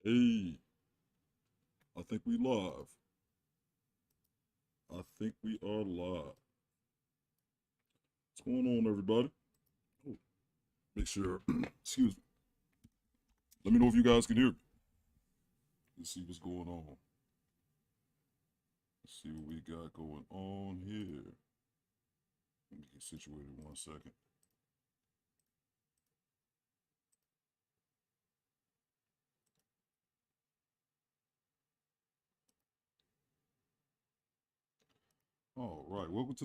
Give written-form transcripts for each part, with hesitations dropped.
Hey, I think we live. I think we are live. What's going on, everybody? Oh, make sure, excuse me. Let me know if you guys can hear me. Let's see what's going on. Let's see what we got going on here. Let me get situated 1 second. All right, welcome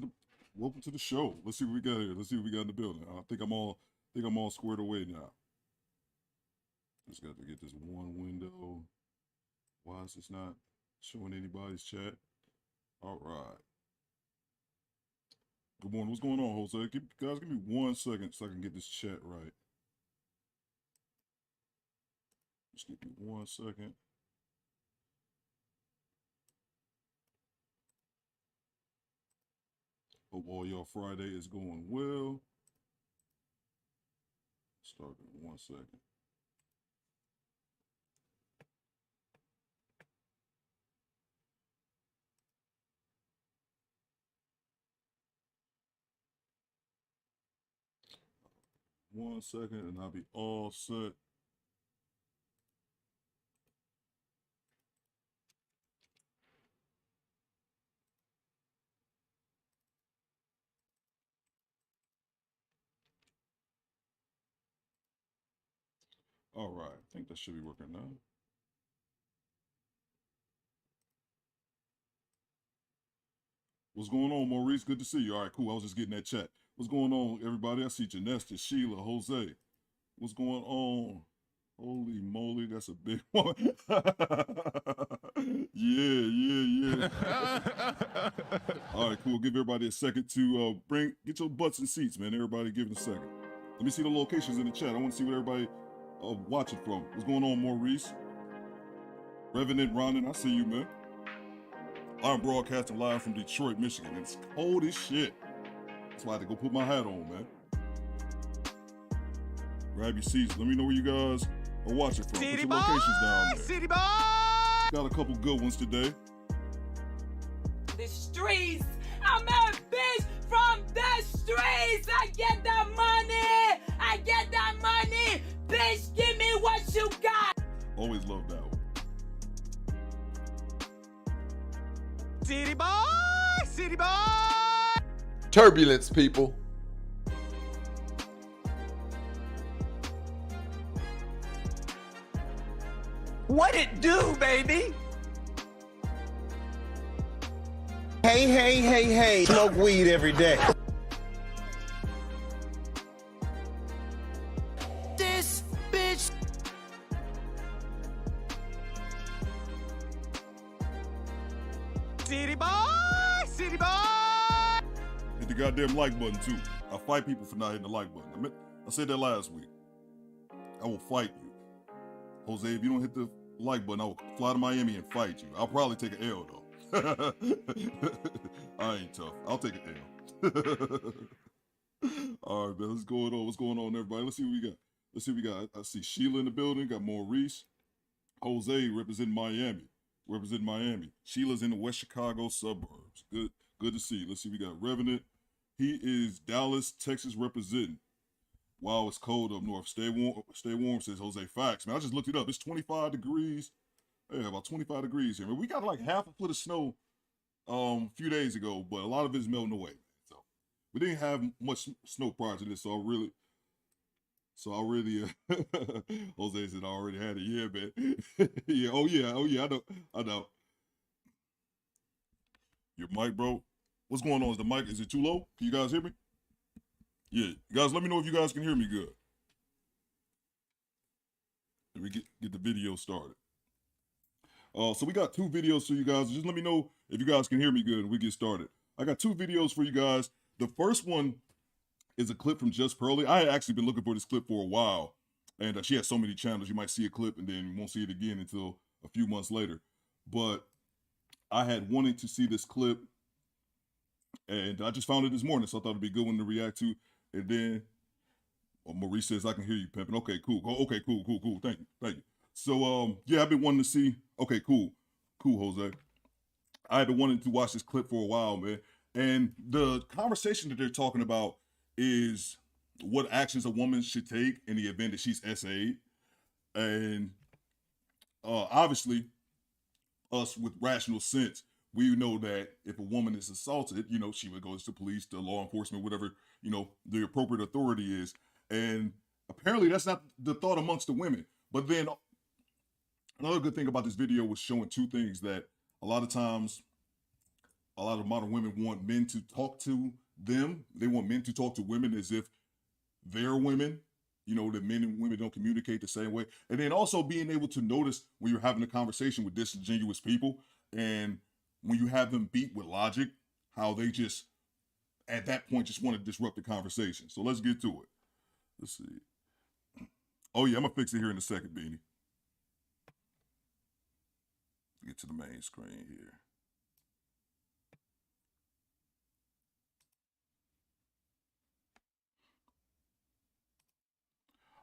to the show. Let's see what we got here. Let's see what we got in the building. I think I'm all squared away now. Just got to get this one window. Why is this not showing anybody's chat? All right. Good morning. What's going on, Jose? Guys, give me 1 second so I can get this chat right. Just give me 1 second. Hope all y'all Friday is going well. Start in 1 second. One second, and I'll be all set. All right, I think that should be working now. What's going on, Maurice? Good to see you. All right, cool. I was just getting that chat. What's going on, everybody? I see Janesta, Sheila, Jose. What's going on? Holy moly, that's a big one. Yeah. All right, cool. Give everybody a second to get your butts and seats, man. Everybody give it a second. Let me see the locations in the chat. I want to see what everybody watching from. What's going on, Maurice? Revenant Ronan, I see you, man. I'm broadcasting live from Detroit, Michigan. It's cold as shit. That's why I had to go put my hat on, man. Grab your seats. Let me know where you guys are watching from. City Put your locations down there. City boy! Got a couple good ones today. The streets. I'm a bitch from the streets. I get that money. I get that money. Bitch, give me what you got. Always love that one. City boy! City boy! Turbulence, people. What it do, baby? Hey, smoke weed every day. This bitch. City boy! City boy! Hit the goddamn like button, too. I fight people for not hitting the like button. I said that last week. I will fight you. Jose, if you don't hit the like button, I will fly to Miami and fight you. I'll probably take an L, though. I ain't tough. I'll take an L. All right, man. What's going on? What's going on, everybody? Let's see what we got. I see Sheila in the building. Got Maurice. Jose representing Miami. Sheila's in the West Chicago suburbs. Good to see you. Let's see. We got Revenant. He is Dallas, Texas representing. Wow, it's cold up north. Stay warm, says Jose. Facts, man. I just looked it up. It's 25 degrees. Yeah, about 25 degrees here. I mean, we got like half a foot of snow a few days ago, but a lot of it's melting away. So we didn't have much snow prior to this, so I really Jose said I already had it. Yeah, man. Yeah, oh yeah, I know. Your mic, bro. What's going on? Is it too low? Can you guys hear me? Yeah, guys, let me know if you guys can hear me good. Let me get the video started. So we got 2 videos for you guys. Just let me know if you guys can hear me good and we get started. I got 2 videos for you guys. The first one is a clip from Just Pearly. I had actually been looking for this clip for a while, and she has so many channels. You might see a clip and then you won't see it again until a few months later. But I had wanted to see this clip, and I just found it this morning, so I thought it'd be a good one to react to. And then Maurice says, I can hear you, pimping. Okay, cool. Okay, cool. Thank you. So yeah, I've been wanting to see. Okay, cool, Jose. I've been wanting to watch this clip for a while, man. And the conversation that they're talking about is what actions a woman should take in the event that she's SA'd. And obviously, us with rational sense, we know that if a woman is assaulted, you know, she would go to the police, to law enforcement, whatever, you know, the appropriate authority is. And apparently that's not the thought amongst the women. But then another good thing about this video was showing two things, that a lot of times, a lot of modern women want men to talk to them. They want men to talk to women as if they're women, you know, that men and women don't communicate the same way. And then also being able to notice when you're having a conversation with disingenuous people, and when you have them beat with logic, how they just, at that point, just want to disrupt the conversation. So let's get to it. Let's see. Oh yeah, I'm gonna fix it here in a second, Beanie. Get to the main screen here.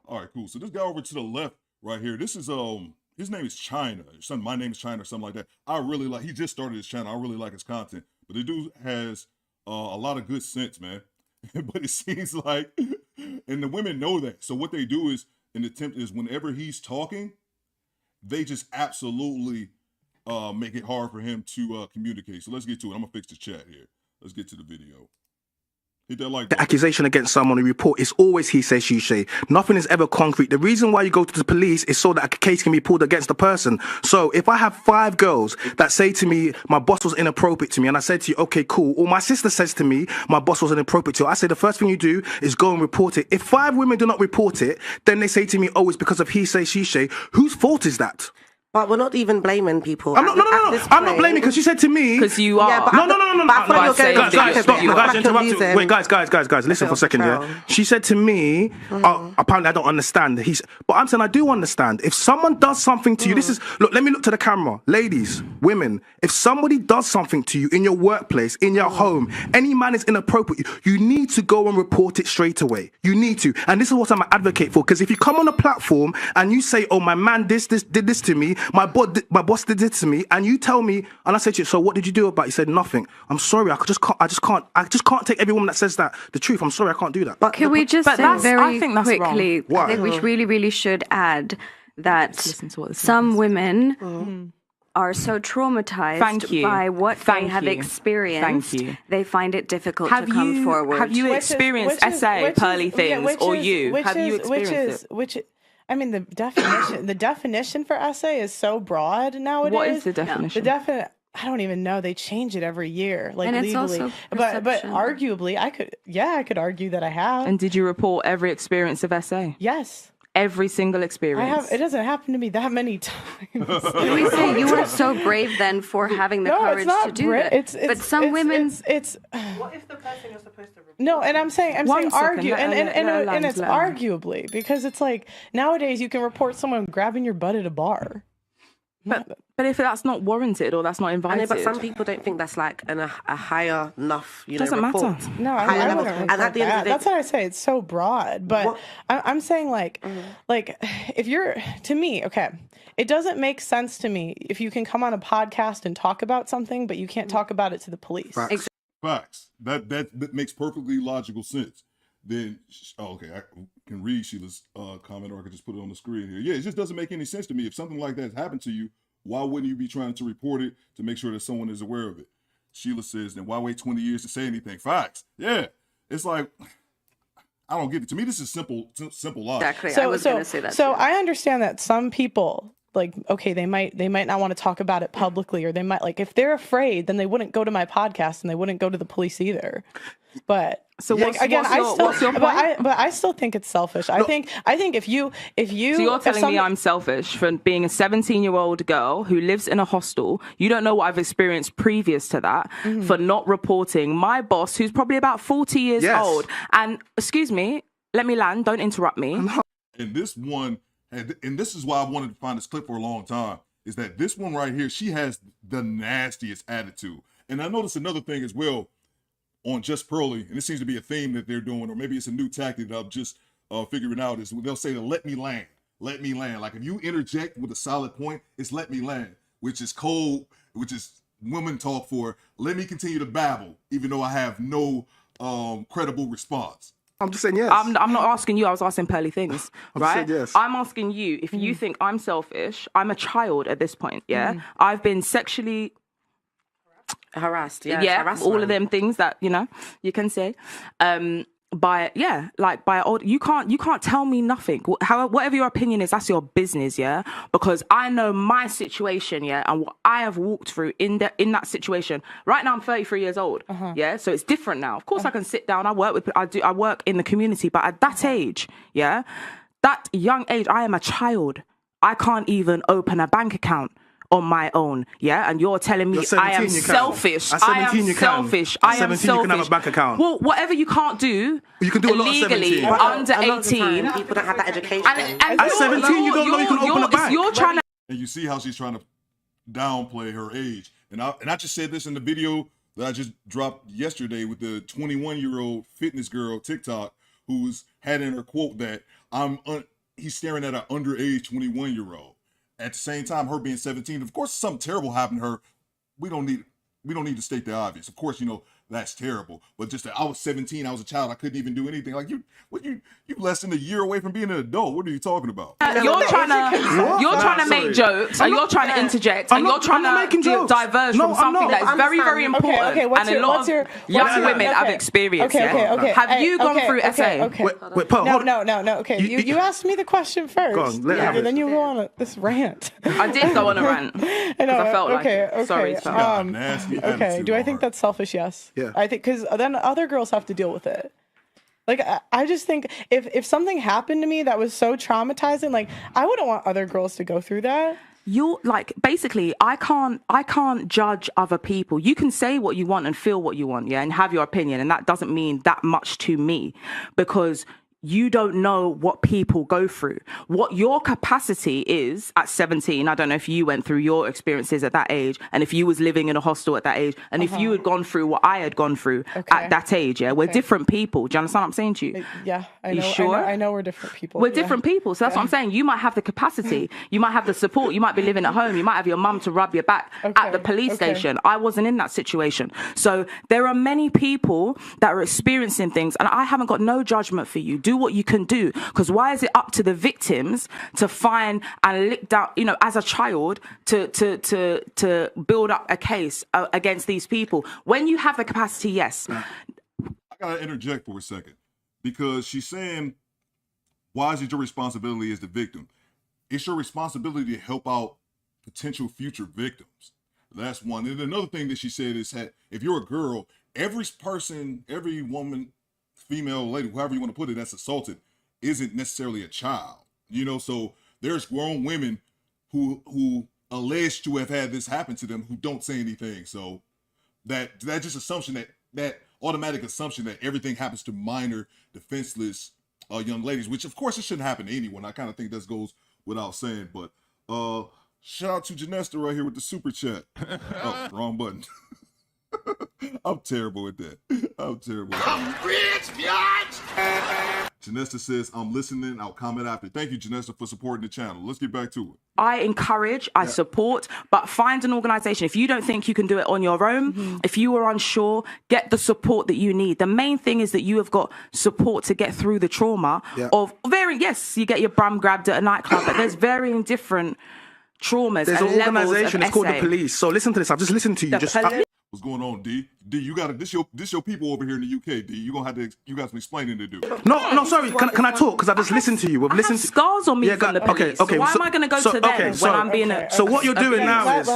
All right, cool. So this guy over to the left right here, this is his name is China. My name is China, or something like that. I really like, he just started his channel. I really like his content. But the dude has a lot of good sense, man. But it seems like, and the women know that. So what they do is, an attempt is, whenever he's talking, they just absolutely make it hard for him to communicate. So let's get to it. I'm gonna fix the chat here. Let's get to the video. Hit that like the accusation against someone, a report is always he say, she say. Nothing is ever concrete. The reason why you go to the police is so that a case can be pulled against the person. So if I have 5 girls that say to me, my boss was inappropriate to me, and I said to you, okay, cool, or my sister says to me, my boss was inappropriate to you, I say the first thing you do is go and report it. If 5 women do not report it, then they say to me, oh, it's because of he say, she say. Whose fault is that? But we're not even blaming people. I'm not, no. I'm not blaming, because she said to me. Because you are. Yeah, but No. Guys, listen for a second, yeah? She said to me, apparently I don't understand. But I'm saying I do understand. If someone does something to you, this is, look, let me look to the camera. Ladies, women, if somebody does something to you in your workplace, in your home, any man is inappropriate, you need to go and report it straight away. You need to. And this is what I'm an advocate for, because if you come on a platform and you say, oh, my man did this to me, my boss did this to me, and you tell me, and I said to you, so what did you do about it? You said nothing. I'm sorry, I just can't take every woman that says that the truth. I'm sorry, I can't do that. But can we just say very quickly, Why? I think we really should add that some women are so traumatized by what they have experienced, they find it difficult to come forward. Have you experienced pearly things, or you? Have you experienced it? I mean, the definition for essay is so broad nowadays. What is the definition? I don't even know. They change it every year, like and it's legally. Also but arguably, I could argue that I have. And did you report every experience of essay? Yes. Every single experience. I have. It doesn't happen to me that many times. Can we say you were so brave then for having the courage to do that? But some women. It's. What if the person you're supposed to report? No, and I'm saying argue, and it's learn. arguably, because it's like nowadays you can report someone grabbing your butt at a bar. But if that's not warranted or that's not invited, but some people don't think that's like a higher enough, doesn't report. matter. No, I wouldn't report and at the end of the day, that's what I say. It's so broad, but I'm saying like if you're, to me, okay, it doesn't make sense to me if you can come on a podcast and talk about something, but you can't talk about it to the police. Facts. That makes perfectly logical sense. Then, okay, I can read Sheila's comment, or I can just put it on the screen here. Yeah, it just doesn't make any sense to me. If something like that has happened to you, why wouldn't you be trying to report it to make sure that someone is aware of it? Sheila says, then why wait 20 years to say anything? Facts. Yeah. It's like, I don't get it. To me, this is simple logic. Exactly. I was going to say that. So I understand that some people, like, okay, they might not want to talk about it publicly, or they might, like, if they're afraid, then they wouldn't go to my podcast and they wouldn't go to the police either. But so what's your point? But I still think it's selfish. I think if you so you're telling me I'm selfish for being a 17-year-old girl who lives in a hostel. You don't know what I've experienced previous to that, for not reporting my boss, who's probably about 40 years old. And excuse me, let me land. Don't interrupt me. And this one, and this is why I wanted to find this clip for a long time, is that this one right here, she has the nastiest attitude. And I noticed another thing as well on Just Pearly, and this seems to be a theme that they're doing, or maybe it's a new tactic that I'm just figuring out, is they'll say, let me land. let me land. Like if you interject with a solid point, it's let me land, which is cold, which is women talk for let me continue to babble, even though I have no credible response. I'm just saying yes. I'm not asking you. I was asking Pearly Things, right? Yes. I'm asking you if you think I'm selfish. I'm a child at this point. Yeah, I've been sexually harassed. Yeah, harassment. all of them things that you can say. By old, you can't tell me nothing. Whatever your opinion is, that's your business, yeah. Because I know my situation, yeah, and what I have walked through in that situation. Right now, I'm 33 years old, yeah. So it's different now. Of course, I can sit down. I work in the community, but at that age, yeah, that young age, I am a child. I can't even open a bank account on my own, yeah, and you're telling me I am selfish. At 17 you can. Selfish. At 17 you can have a bank account. Well, whatever you can't do, you can do a lot legally at 17. under 18. People don't have that education. And at 17, you don't know you can open a bank. You're trying to. And you see how she's trying to downplay her age. And I just said this in the video that I just dropped yesterday with the 21-year-old fitness girl TikTok who's had in her quote that he's staring at an underage 21-year-old. At the same time, her being 17, of course, something terrible happened to her. We don't need to state the obvious. Of course, that's terrible. But just that I was 17, I was a child, I couldn't even do anything. Like you less than a year away from being an adult. What are you talking about? You're trying to make jokes, and you're trying to interject, and you're trying to diverge from something that is very, very important, and a lot of young women have experienced. Okay. Have you gone through SA? Wait, Paul, No. Okay, you asked me the question first. Go on, then you go on this rant. I did go on a rant because I felt like it. Sorry. Okay. Do I think that's selfish? Yes. Yeah. I think because then other girls have to deal with it. Like I just think if something happened to me that was so traumatizing, like I wouldn't want other girls to go through that. You're like, basically, I can't judge other people. You can say what you want and feel what you want, yeah, and have your opinion, and that doesn't mean that much to me because you don't know what people go through. What your capacity is at 17, I don't know if you went through your experiences at that age, and if you was living in a hostel at that age, and if you had gone through what I had gone through at that age, yeah? We're different people. Do you understand what I'm saying to you? Yeah, I know. You sure? I know we're different people. We're different people. So that's what I'm saying. You might have the capacity. You might have the support. You might be living at home. You might have your mum to rub your back at the police station. I wasn't in that situation. So there are many people that are experiencing things, and I haven't got no judgment for you. Do what you can do, because why is it up to the victims to find and lick down, as a child to build up a case against these people when you have the capacity? Yes. I gotta interject for a second because she's saying, why is it your responsibility as the victim? It's your responsibility to help out potential future victims. That's one. And another thing that she said is that if you're a girl, every person, every woman, female, lady, however you want to put it, that's assaulted isn't necessarily a child, so there's grown women who allege to have had this happen to them who don't say anything. So that just assumption that automatic assumption that everything happens to minor defenseless young ladies, which of course it shouldn't happen to anyone. I kind of think that goes without saying, but shout out to Janesta right here with the super chat. Oh, wrong button. I'm terrible at that. Janesta says, I'm listening. I'll comment after. Thank you, Janesta, for supporting the channel. Let's get back to it. I encourage, I support, but find an organization. If you don't think you can do it on your own, if you are unsure, get the support that you need. The main thing is that you have got support to get through the trauma of yes, you get your bum grabbed at a nightclub, but there's varying different traumas. There's an organization, it's called the police. So listen to this. I've just listened to you. What's going on, D? D, you got this your people over here in the UK. D, you got some explaining to do. No, sorry. Can I talk? Because I just listened to you. We've listened to scars on me from the police. Okay. So why am I going to go to them when I'm being a? So what you're doing now is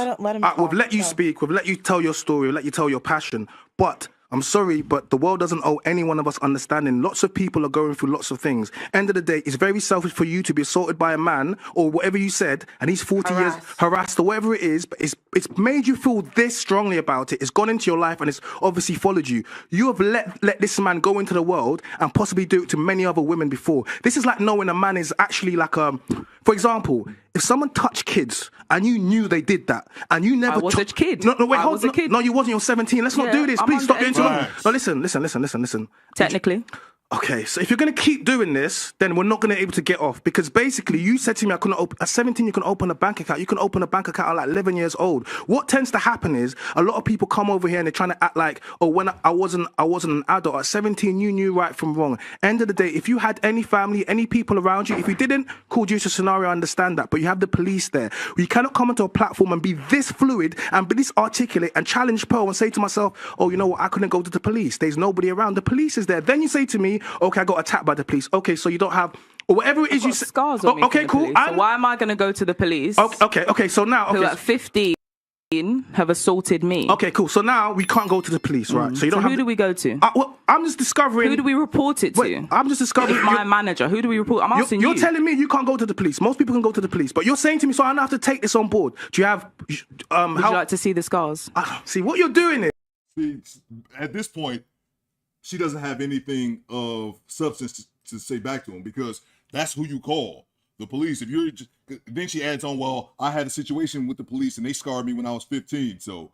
we've let you speak. We've let you tell your story. We've let you tell your passion. But I'm sorry, but the world doesn't owe any one of us understanding. Lots of people are going through lots of things. End of the day, it's very selfish for you to be assaulted by a man or whatever you said, and he's 40 years harassed or whatever it is, but it's made you feel this strongly about it. It's gone into your life and it's obviously followed you. You have let this man go into the world and possibly do it to many other women before. This is like knowing a man is actually like, for example, if someone touched kids and you knew they did that and you never... I was a kid. No, wait, hold on. No, you wasn't. You're 17. Let's not do this. Please stop doing too long. No, listen. Technically. Okay, so if you're going to keep doing this, then we're not going to be able to get off. Because basically, you said to me, I couldn't open, at 17, you can open a bank account. You can open a bank account at like 11 years old. What tends to happen is a lot of people come over here and they're trying to act like, oh, when I wasn't an adult. At 17, you knew right from wrong. End of the day, if you had any family, any people around you, if you didn't, cool, due to scenario, I understand that. But you have the police there. You cannot come onto a platform and be this fluid and be this articulate and challenge Pearl and say to myself, oh, you know what, I couldn't go to the police. There's nobody around. The police is there. Then you say to me, okay, I got attacked by the police. Okay, so you don't have, or whatever it is you say. Scars on me Okay, from the cool. police. So why am I going to go to the police? Okay. So now, who at 15 have assaulted me. Okay, cool. So now we can't go to the police, right? So you don't. Who do we go to? Well, I'm just discovering. Who do we report it to? Wait, I'm just discovering. My manager. Who do we report? I'm asking You're telling me you can't go to the police. Most people can go to the police, but you're saying to me, so I don't have to take this on board. Do you have? Would you like to see the scars? See what you're doing is. See, at this point, she doesn't have anything of substance to say back to him because that's who you call the police. If you're just, then she adds on, well, I had a situation with the police and they scarred me when I was 15. So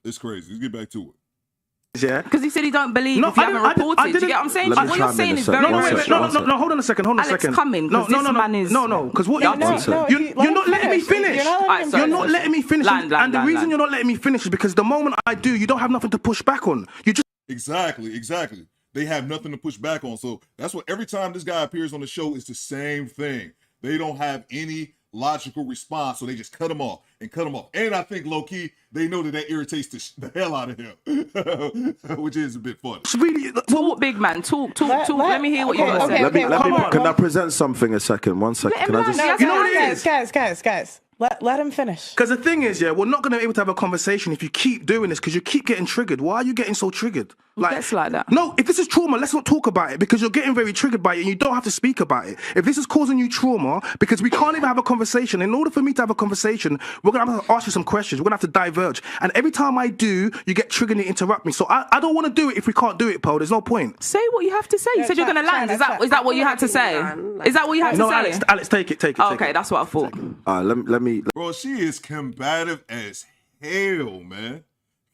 it's crazy. Let's get back to it. Yeah, because he said he don't believe if you haven't reported. Do you get what I'm saying? What you're saying is very no. Hold on a second. Alex, come in. No. Because what you're not letting me finish. You're not letting me finish. And the reason you're not letting me finish is because the moment I do, you don't have nothing to push back on. You just exactly. They have nothing to push back on. So that's what every time this guy appears on the show, it's the same thing. They don't have any logical response, so they just cut him off. And I think low-key, they know that irritates the hell out of him, which is a bit funny. It's really, talk, big man. Talk. Let me hear what you got to say. Can I present something a second? 1 second. Can I just... You know what it is? Guys. Let him finish. Because the thing is, we're not going to be able to have a conversation if you keep doing this because you keep getting triggered. Why are you getting so triggered? It's like that. No, if this is trauma, let's not talk about it because you're getting very triggered by it and you don't have to speak about it. If this is causing you trauma, because we can't even have a conversation, in order for me to have a conversation, we're going to have to ask you some questions. We're going to have to diverge. And every time I do, you get triggered and you interrupt me. So I don't want to do it if we can't do it, Paul. There's no point. Say what you have to say. You said you're going to land. Is that what you had to say? Is that what you had to say? No, Alex, take it. Okay, that's what I thought. Let me... Bro, she is combative as hell, man.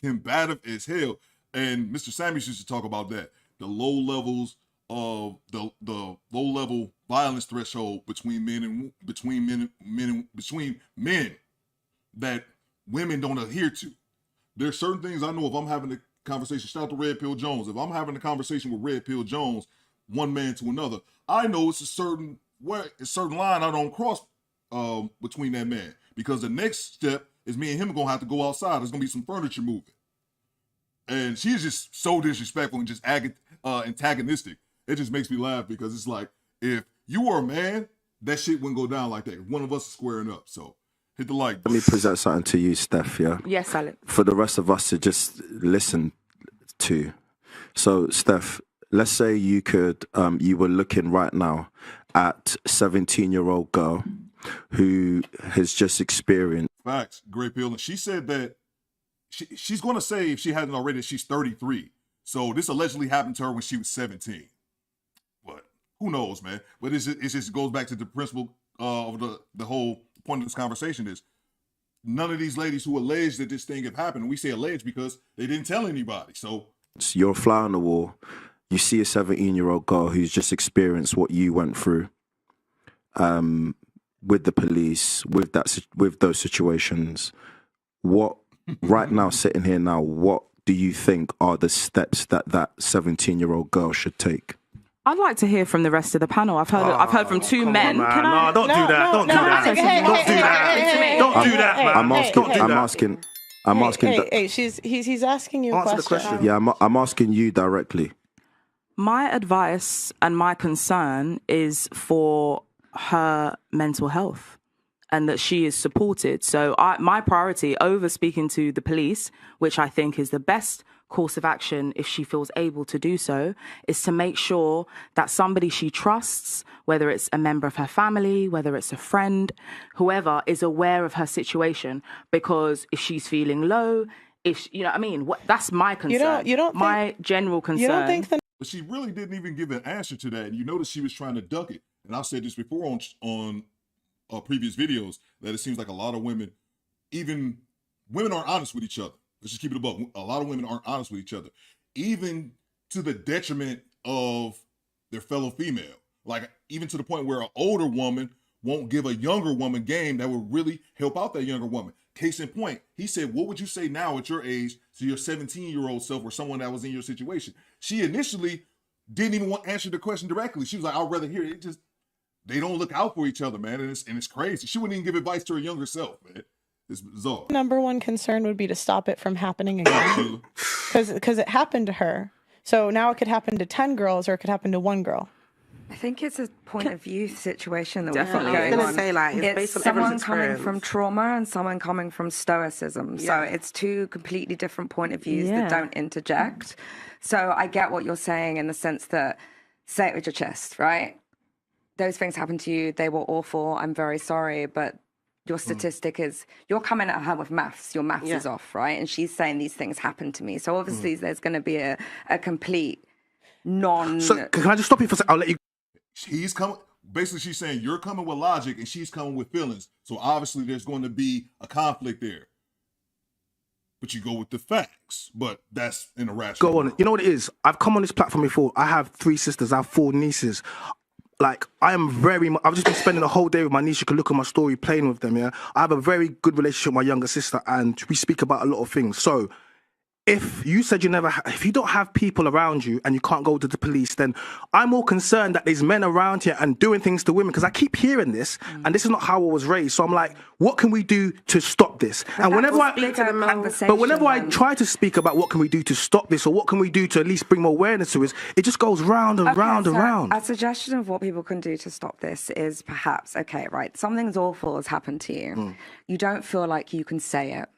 Combative as hell. And Mr. Samuels used to talk about that. The low levels of the low level violence threshold between men that women don't adhere to. There's certain things I know if I'm having a conversation, shout out to Red Pill Jones. If I'm having a conversation with Red Pill Jones, one man to another, I know it's a certain line I don't cross between that man. Because the next step is me and him gonna have to go outside. There's gonna be some furniture moving. And she's just so disrespectful and just antagonistic. It just makes me laugh because it's like, if you were a man, that shit wouldn't go down like that. One of us is squaring up. So hit the like. Let me present something to you, Steph, yeah? Yes, Alex. For the rest of us to just listen to. So, Steph, let's say you could, you were looking right now at 17-year-old girl who has just experienced. Facts, Great Pill. And she said that she's going to say, if she hasn't already, that she's 33. So this allegedly happened to her when she was 17. But who knows, man? But it just goes back to the principle of the whole point of this conversation is none of these ladies who allege that this thing have happened, and we say allege because they didn't tell anybody. So you're a fly on the wall. You see a 17-year-old girl who's just experienced what you went through. With the police, with those situations, what right now, sitting here now, what do you think are the steps that 17-year-old girl should take? I'd like to hear from the rest of the panel. I've heard from two men. No, don't do that. Don't do that. Don't do that, man. I'm asking. Hey, he's asking you a question. Answer the question. Yeah, I'm asking you directly. My advice and my concern is for her mental health and that she is supported. So my priority over speaking to the police, which I think is the best course of action if she feels able to do so, is to make sure that somebody she trusts, whether it's a member of her family, whether it's a friend, whoever, is aware of her situation. Because if she's feeling low, you know what I mean? That's my concern. You don't my general concern. You don't think But she really didn't even give an answer to that. And you notice she was trying to duck it. And I've said this before on previous videos, that it seems like a lot of women aren't honest with each other. Let's just keep it above. A lot of women aren't honest with each other, even to the detriment of their fellow female. Like, even to the point where an older woman won't give a younger woman game that would really help out that younger woman. Case in point, he said, what would you say now at your age to your 17-year-old self or someone that was in your situation? She initially didn't even want to answer the question directly. She was like, I'd rather hear it. They don't look out for each other, man, and it's crazy. She wouldn't even give advice to her younger self, man. It's bizarre. Number one concern would be to stop it from happening again. Because it happened to her. So now it could happen to 10 girls or it could happen to one girl. I think it's a point of view situation that Definitely. we're I was going gonna on. say, like, it's based on someone everyone's coming experience. from trauma and someone coming from stoicism. So it's two completely different point of views that don't interject. So I get what you're saying in the sense that, say it with your chest, right? Those things happened to you. They were awful. I'm very sorry, but your statistic is you're coming at her with maths. Your maths is off, right? And she's saying these things happened to me. So obviously there's going to be a complete non. So can I just stop you for a second? I'll let you. He's coming. Basically, she's saying you're coming with logic and she's coming with feelings. So obviously, there's going to be a conflict there. But you go with the facts. But that's an irrational. Go on. You know what it is? I've come on this platform before. I have 3 sisters. I have 4 nieces. Like, I've just been spending the whole day with my niece. You can look at my story, playing with them, yeah? I have a very good relationship with my younger sister, and we speak about a lot of things. So, if you said if you don't have people around you and you can't go to the police, then I'm more concerned that there's men around here and doing things to women, because I keep hearing this, and this is not how I was raised. So I'm like, what can we do to stop this? And whenever I try to speak about what can we do to stop this, or what can we do to at least bring more awareness to it, it just goes round and round and round. A suggestion of what people can do to stop this is perhaps, okay, right, something's awful has happened to you. You don't feel like you can say it.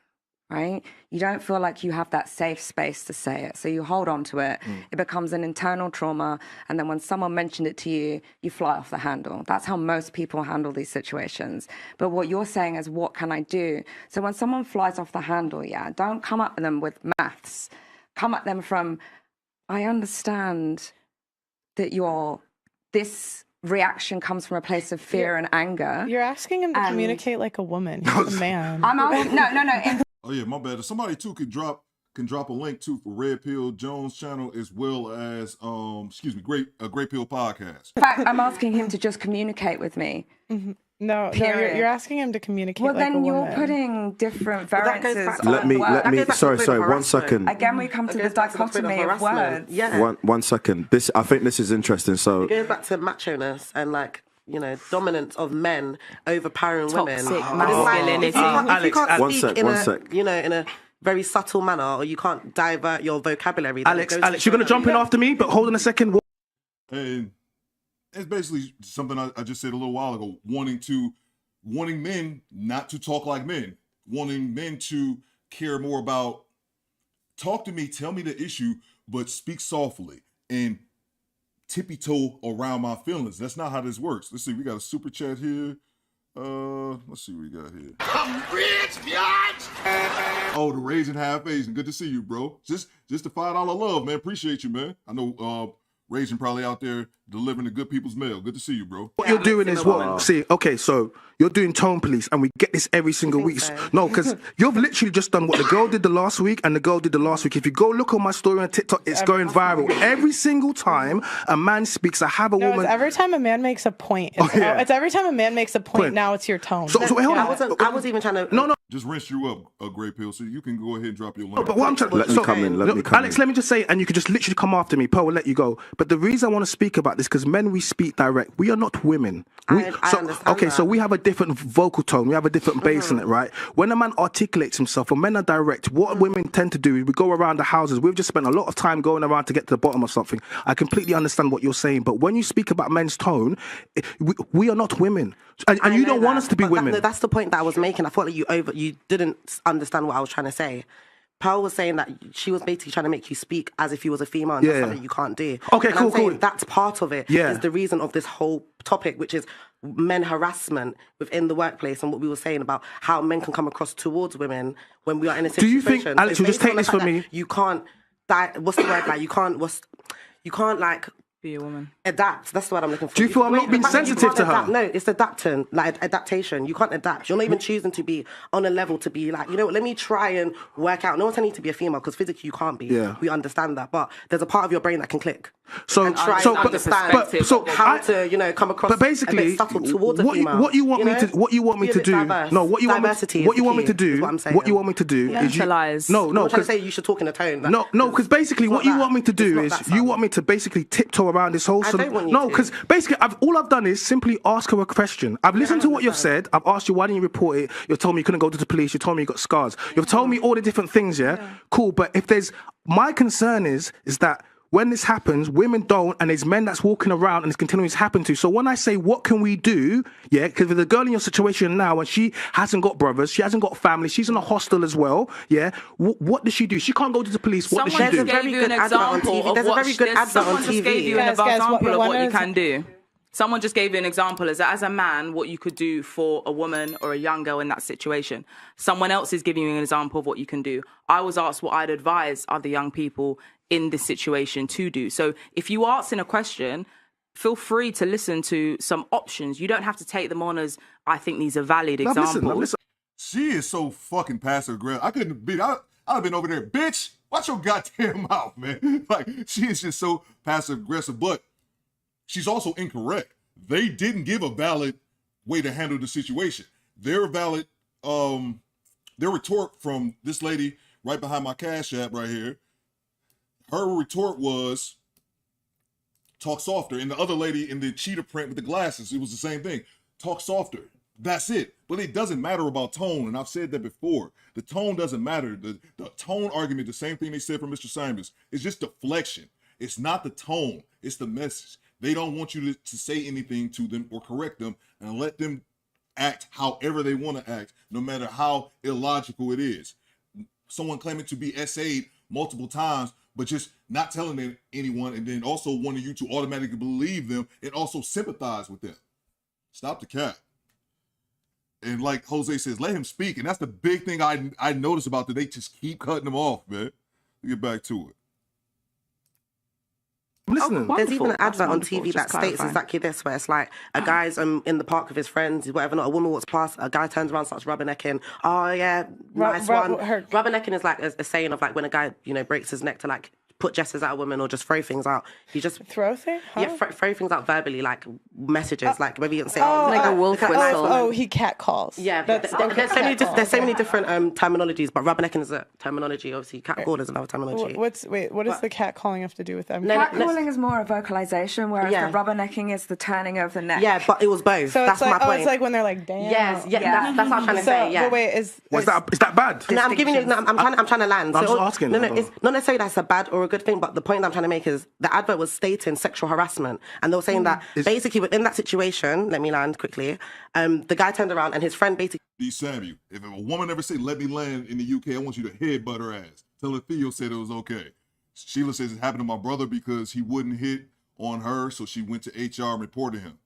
Right? You don't feel like you have that safe space to say it. So you hold on to it. It becomes an internal trauma. And then when someone mentioned it to you, you fly off the handle. That's how most people handle these situations. But what you're saying is, what can I do? So when someone flies off the handle, don't come at them with maths. Come at them from, I understand that this reaction comes from a place of fear and anger. You're asking him to communicate like a woman. He's a man. I'm asking, no. Oh yeah, my bad. If somebody too could drop a link too for Red Pill Jones' channel, as well as Great Pill podcast. In fact, I'm asking him to just communicate with me. No, you're asking him to communicate. Well, like then a you're woman. putting different variances. Let me. Sorry. 1 second. Again, we come to the dichotomy of words. Yeah. One second. I think this is interesting. So it goes back to macho-ness and dominance of men overpowering women. Masculinity. If you can't One speak sec. in a very subtle manner, or you can't divert your vocabulary. Alex, you're going to jump in after me, but hold on a second. And it's basically something I just said a little while ago, wanting men not to talk like men, wanting men to care more about, talk to me, tell me the issue, but speak softly and tippy-toe around my feelings. That's not how this works. Let's see, we got a super chat here. Let's see what we got here. I'm rich, bitch! Oh, the Raging Half Asian. Good to see you, bro. Just the $5 love, man. Appreciate you, man. I know Raging probably out there delivering the good people's mail. Good to see you, bro. What you're doing is what? See, okay, so you're doing tone police, and we get this every single week. so. No, because you've literally just done what the girl did the last week and the girl did the last week. If you go look on my story on TikTok, it's going viral. Every single time a man speaks, I have a woman. It's every time a man makes a point. It's every time a man makes a point. Now it's your tone. So hold on. I was even trying to. No. Just rinse you up, a Great Pill, so you can go ahead and drop your link. But what I'm trying, Let me come in. Alex, let me just say, and you can just literally come after me. Pearl will let you go. But the reason I want to speak about this, because men, we speak direct. We are not women. I understand that. So we have a different vocal tone. We have a different bass in it, right? When a man articulates himself, when men are direct, what women tend to do is we go around the houses. We've just spent a lot of time going around to get to the bottom of something. I completely understand what you're saying. But when you speak about men's tone, we are not women. And you don't want us to be women. That's the point that I was making. I thought that you didn't understand what I was trying to say. Pearl was saying that she was basically trying to make you speak as if you was a female, and that's something you can't do. Okay, and cool. That's part of it. Yeah. Is the reason of this whole topic, which is men harassment within the workplace, and what we were saying about how men can come across towards women when we are in a situation. Do you think, Alex, you'll just take this from me? You can't. What's the word? Like you can't like. Be a woman. Adapt. That's the word I'm looking for. Do you feel I'm not being sensitive to her? No, it's adapting. Like adaptation. You can't adapt. You're not even choosing to be on a level to be like, let me try and work out. No one's telling you to be a female because physically you can't be. Yeah. We understand that. But there's a part of your brain that can click. So, try so, to understand how to, come across but basically, a bit subtle towards a female. What you want me to do? Diverse. No, what you want me Diversity to, what is you the want me key, to do? is what I'm saying. What you want me to do is you, no, I'm trying to because say you should talk in a tone. no, because basically what you want me to do is you want me to basically tiptoe around this whole. I don't want you no, to. because basically all I've done is simply ask her a question. I've listened to what you've said. I've asked you why didn't you report it. You've told me you couldn't go to the police. You told me you got scars. You've told me all the different things. Yeah, cool. But if there's my concern is that when this happens, women don't, and there's men that's walking around and it's continuing to happen to. So when I say, what can we do? Yeah, because with a girl in your situation now, and she hasn't got brothers, she hasn't got family, she's in a hostel as well. Yeah, what does she do? She can't go to the police. What does she do? There's a very good advert on TV. There's a very good advert on TV. Someone just gave you an example of what you can do. Someone just gave you an example as a man, what you could do for a woman or a young girl in that situation. Someone else is giving you an example of what you can do. I was asked what I'd advise other young people in this situation to do. So if you ask in a question, feel free to listen to some options. You don't have to take them on as, I think these are valid examples. She is so fucking passive aggressive. I couldn't beat. I'd have been over there, bitch. Watch your goddamn mouth, man. Like, she is just so passive aggressive, but she's also incorrect. They didn't give a valid way to handle the situation. Their valid, their retort from this lady right behind my Cash App right here, her retort was, talk softer. And the other lady in the cheetah print with the glasses, it was the same thing. Talk softer. That's it. But it doesn't matter about tone, and I've said that before. The tone doesn't matter. The tone argument, the same thing they said from Mr. Simons, is just deflection. It's not the tone. It's the message. They don't want you to say anything to them or correct them and let them act however they want to act, no matter how illogical it is. Someone claiming to be SA'd multiple times, but just not telling anyone, and then also wanting you to automatically believe them and also sympathize with them. Stop the cap. And like Jose says, let him speak. And that's the big thing I noticed about that. They just keep cutting them off, man. We'll get back to it. Listen, there's even an advert on TV that states exactly this, where it's like a guy's in the park with his friends, whatever, not a woman walks past, a guy turns around, starts rubbernecking. Oh yeah, nice one. Rubbernecking is like a saying of like when a guy breaks his neck to like put gestures at a woman or just throw things out. You just throw things? Huh? Yeah, throw things out verbally, like messages, like maybe you can say, like a wolf whistle. Oh, he cat calls. Yeah, there's so many different terminologies, but rubbernecking is a terminology. Obviously, cat call is another terminology. What does the cat calling have to do with them? Cat calling is more a vocalization, whereas the rubbernecking is the turning of the neck. Yeah, but it was both. So that's it's like, my point. It's like when they're like, damn. Yes, that's what I'm trying to say. Yeah. But wait, is that bad? No, I'm giving you. No, I'm trying to land. I'm just asking. No, it's not necessarily that's a bad or a good thing, but the point I'm trying to make is the advert was stating sexual harassment, and they were saying that basically within that situation, let me land quickly, the guy turned around and his friend basically... D. Samuel, if a woman ever say, let me land in the UK, I want you to headbutt her ass. Tell her Theo said it was okay. Sheila says it happened to my brother because he wouldn't hit on her, so she went to HR and reported him.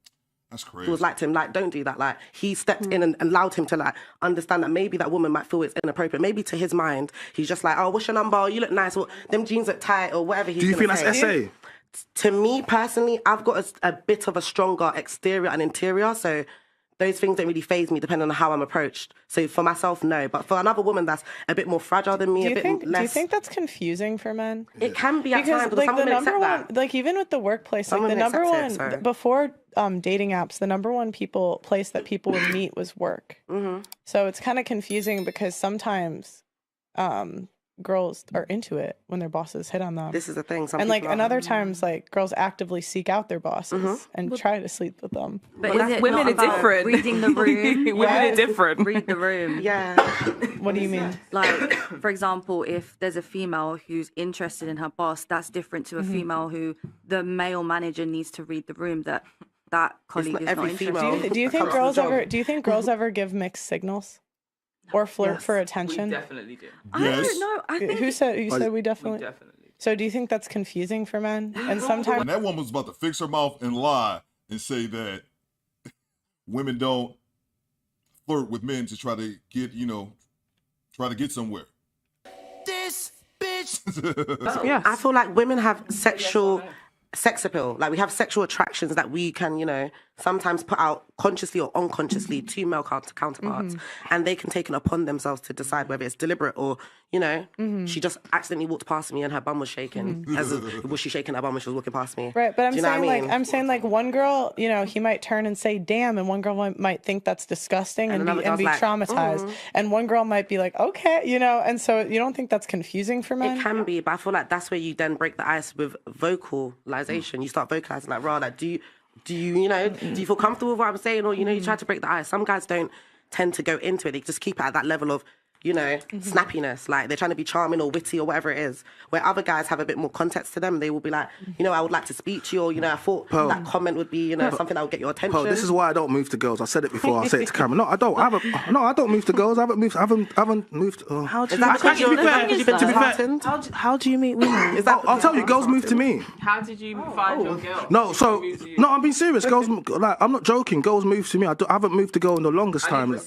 That's crazy. It was like to him, like, don't do that. Like, he stepped in and allowed him to, like, understand that maybe that woman might feel it's inappropriate. Maybe to his mind, he's just like, oh, what's your number? You look nice. Or them jeans look tight or whatever he's Do you think say. that's SA? To me, personally, I've got a bit of a stronger exterior and interior, so those things don't really faze me depending on how I'm approached. So for myself, no. But for another woman that's a bit more fragile than me, less... Do you think that's confusing for men? It can be at times, because like, some women accept that. Like, even with the workplace, like, the number one... Before dating apps, the number one place that people would meet was work. Mm-hmm. So it's kind of confusing because sometimes... girls are into it when their bosses hit on them. This is the thing. And other times, like, girls actively seek out their bosses and try to sleep with them. But is it women not are different. Reading the room. Women are different. Read the room. Yeah. What do you mean? Like, for example, if there's a female who's interested in her boss, that's different to a female who the male manager needs to read the room that colleague is not interested. Do you think girls ever give mixed signals? Or flirt for attention? We definitely do. Yes. I don't know. I think Who said we definitely? We definitely do. So do you think that's confusing for men? And sometimes And that woman was about to fix her mouth and lie and say that women don't flirt with men to try to get somewhere. This bitch. Yes. I feel like women have sex appeal. Like, we have sexual attractions that we can, sometimes put out consciously or unconsciously to male counterparts, and they can take it upon themselves to decide whether it's deliberate or, you know, she just accidentally walked past me and her bum was shaking. Was she shaking her bum when she was walking past me? Right, but I'm saying like one girl, you know, he might turn and say "damn," and one girl might think that's disgusting and be like, traumatized, and one girl might be like, okay, you know, and so you don't think that's confusing for men? It can be, but I feel like that's where you then break the ice with vocalization. You start vocalizing like, "Raw, like, do you feel comfortable with what I'm saying?" Or, you know, you try to break the ice. Some guys don't tend to go into it. They just keep it at that level of, you know, snappiness. Like, they're trying to be charming or witty or whatever it is. Where other guys have a bit more context to them. They will be like, you know, I would like to speak to you, or, you know, I thought that comment would be, you know, something that would get your attention. This is why I don't move to girls. I said it before. I'll say it to camera. No, I don't. I don't move to girls. I haven't moved. How do you meet women? I'll tell you, girls move to me. How did you find your girl? No, I'm being serious. Girls, like, I'm not joking. Girls move to me. I haven't moved to girl in the longest time.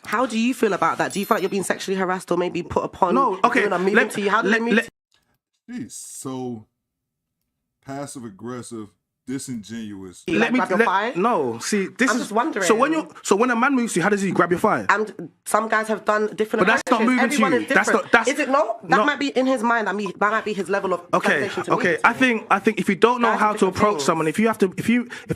How do you feel about that? Do you feel like you're being sexually harassed or maybe put upon? No, okay. Moving to you. How do they move? Jeez, so passive aggressive, disingenuous. No, see, this I'm just wondering. So when a man moves to you, how does he grab your thigh? And some guys have done different. But that's not moving Everyone to you. Is different. Is it not? That might be in his mind. I mean, that might be his level of. Okay. I think if you don't know how to approach someone, if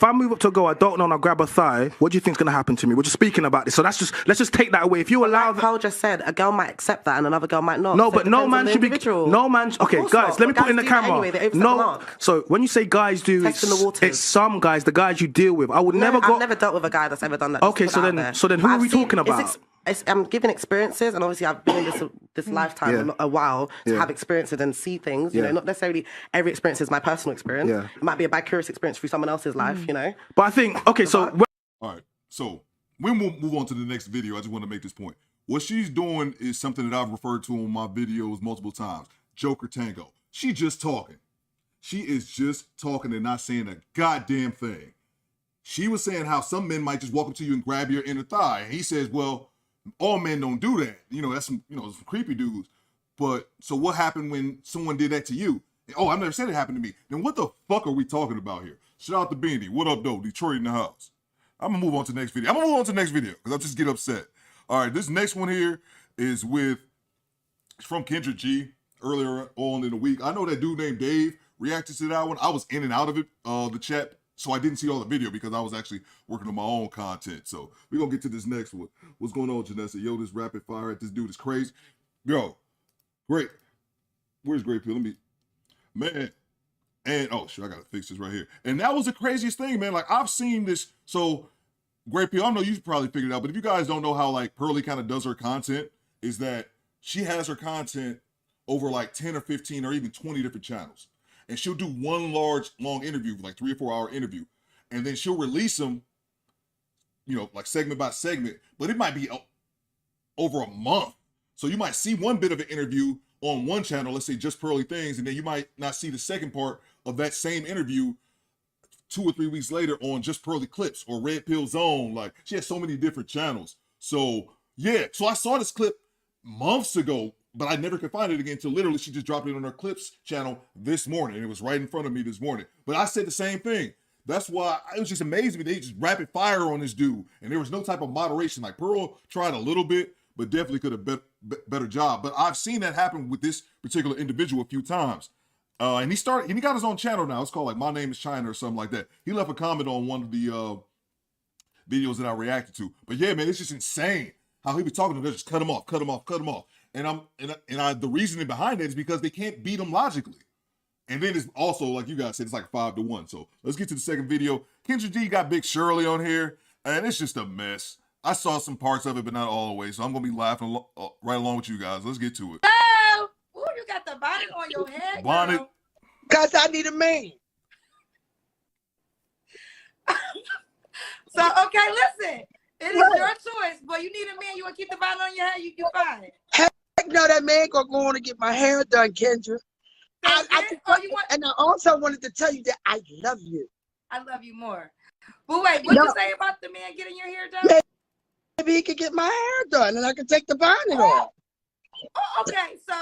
I move up to a girl I don't know and I grab a thigh, what do you think's gonna happen to me? We're just speaking about this, so let's just take that away. If you allow, like Paul just said, a girl might accept that and another girl might not. No, but no man should be. No man. Okay, guys, let me put in the camera. No. So when you say guys do, it's some guys, the guys you deal with. I would never go. I've never dealt with a guy that's ever done that. Okay, so then who are we talking about? I'm giving experiences, and obviously I've been in this lifetime a while to have experiences and see things. You know, not necessarily every experience is my personal experience. It might be a vicarious experience through someone else's life. You know. But I think so. All right, so when we'll move on to the next video, I just want to make this point. What she's doing is something that I've referred to on my videos multiple times. Joker Tango. She just talking. She is just talking and not saying a goddamn thing. She was saying how some men might just walk up to you and grab your inner thigh. And he says, well, all men don't do that. You know, that's some creepy dudes. But so what happened when someone did that to you? Oh, I've never said it happened to me. Then what the fuck are we talking about here? Shout out to Beanie. What up, though? Detroit in the house. I'm gonna move on to the next video. Because I'll just get upset. All right, this next one here is from Kendra G earlier on in the week. I know that dude named Dave reacted to that one. I was in and out of it, the chat, so I didn't see all the video because I was actually working on my own content. So we're going to get to this next one. What's going on, Janessa? Yo, this rapid fire at this dude is crazy. Yo, great. Where's Great Pill? Man. And, oh, shit, I got to fix this right here. And that was the craziest thing, man. Like, I've seen this. So, Great Pill, I know you probably figured it out, but if you guys don't know how, like, Pearly kind of does her content, is that she has her content over, like, 10 or 15 or even 20 different channels. And she'll do one long interview, like 3 or 4 hour interview. And then she'll release them, you know, like segment by segment, but it might be over a month. So you might see one bit of an interview on one channel, let's say Just Pearly Things, and then you might not see the second part of that same interview 2 or 3 weeks later on Just Pearly Clips or Red Pill Zone. Like, she has so many different channels. So yeah, so I saw this clip months ago, but I never could find it again until literally she just dropped it on her Clips channel this morning. And it was right in front of me this morning. But I said the same thing. That's why it was just amazing. They just rapid fire on this dude. And there was no type of moderation. Like, Pearl tried a little bit, but definitely could have better job. But I've seen that happen with this particular individual a few times. And he got his own channel now. It's called like My Name is China or something like that. He left a comment on one of the videos that I reacted to. But yeah, man, it's just insane how he be talking to them. Just cut him off. And the reasoning behind it is because they can't beat him logically. And then it's also, like you guys said, it's like 5-1. So let's get to the second video. Kendra G got Big Shirley on here, and it's just a mess. I saw some parts of it, but not all the way. So I'm gonna be laughing right along with you guys. Let's get to it. Oh, ooh, you got the bonnet on your head. Bonnet. Because I need a man. So, okay, listen. It is your choice, but you need a man. You want to keep the bonnet on your head, you fine. Heck no, that man gonna go on and get my hair done, Kendra. And I also wanted to tell you that I love you. I love you more. But wait, what you say about the man getting your hair done? Maybe he could get my hair done and I could take the bonnet off. Oh, okay, so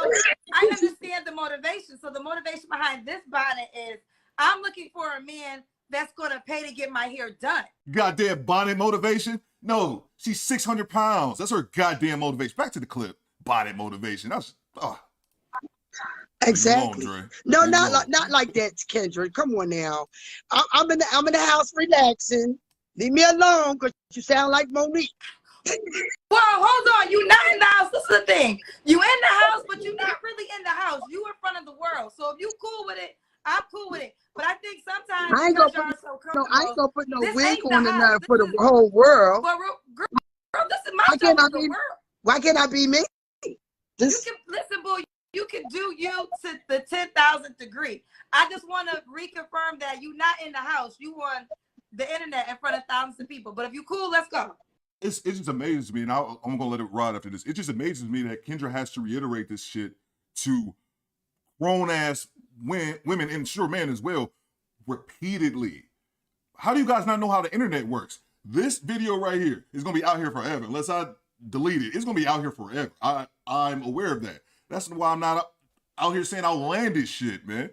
I understand the motivation. So the motivation behind this bonnet is I'm looking for a man that's gonna pay to get my hair done. Goddamn bonnet motivation? No, she's 600 pounds. That's her goddamn motivation. Back to the clip. Bonnet motivation. That's exactly. No, not like that, Kendra. Come on now. I'm in the house relaxing. Leave me alone, because you sound like Monique. Well, hold on. You not in the house. This is the thing. You in the house, but you're not really in the house. You in front of the world. So if you cool with it, I'm cool with it. But I think sometimes I ain't gonna put no wig on and nothing for the whole world. But girl, this is my show. Why can't I be me? You can listen, boo. You can do you to the 10,000th degree. I just want to reconfirm that you're not in the house. You on the internet in front of thousands of people. But if you cool, let's go. It just amazes me, and I'm gonna let it ride after this. It just amazes me that Kendra has to reiterate this shit to grown-ass women, and sure men as well, repeatedly. How do you guys not know how the internet works? This video right here is gonna be out here forever. Unless I delete it, it's gonna be out here forever. I'm aware of that. That's why I'm not out here saying outlandish shit, man.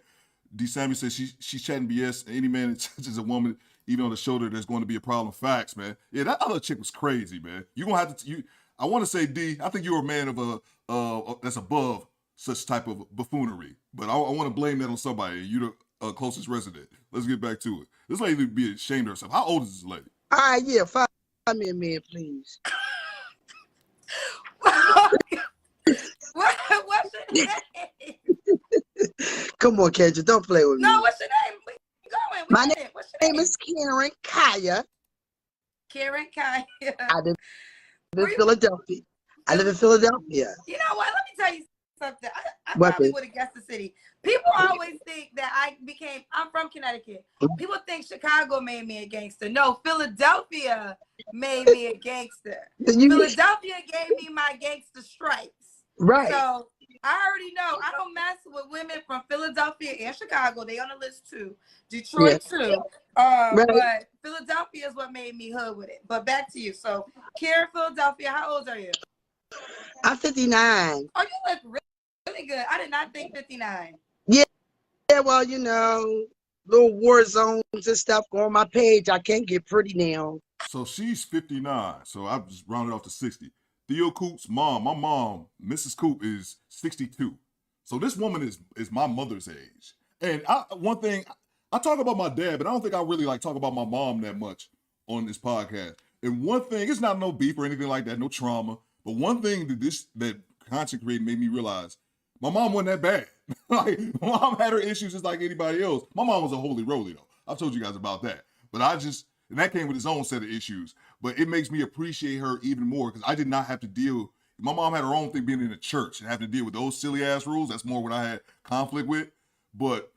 D. Sammy says she's chatting BS. Any man that touches a woman, even on the shoulder, there's going to be a problem. Facts, man. Yeah, that other chick was crazy, man. You're gonna have to. I want to say, D. I think you're a man of that's above such type of buffoonery. But I want to blame that on somebody. You're the closest resident. Let's get back to it. This lady would be ashamed of herself. How old is this lady? All right, yeah, find me a man, please. What's your name? Come on, Kendra, don't play with me. No, what's your name? My name is Karen Kaya. Karen Kaya. I live in Philadelphia. You know what? Let me tell you something. I probably would have guessed the city. People always think that I'm from Connecticut. People think Chicago made me a gangster. No, Philadelphia made me a gangster. Philadelphia gave me my gangster stripes. Right. So I already know I don't mess with women from Philadelphia and Chicago. They on the list too. Detroit too. Right. But Philadelphia is what made me hood with it. But back to you. So Karen, Philadelphia, how old are you? I'm 59. Oh, you look really good. I did not think 59. Yeah, well, you know, little war zones and stuff go on my page. I can't get pretty now. So she's 59. So I just rounded off to 60. Theo Coop's mom, my mom, Mrs. Coop, is 62. So this woman is my mother's age. And one thing, I talk about my dad, but I don't think I really talk about my mom that much on this podcast. And one thing, it's not no beef or anything like that, no trauma. But one thing that content creating made me realize, my mom wasn't that bad. My mom had her issues just like anybody else. My mom was a holy roly though. I've told you guys about that. But and that came with its own set of issues. But it makes me appreciate her even more because I did not have to deal. My mom had her own thing being in the church and having to deal with those silly ass rules. That's more what I had conflict with. But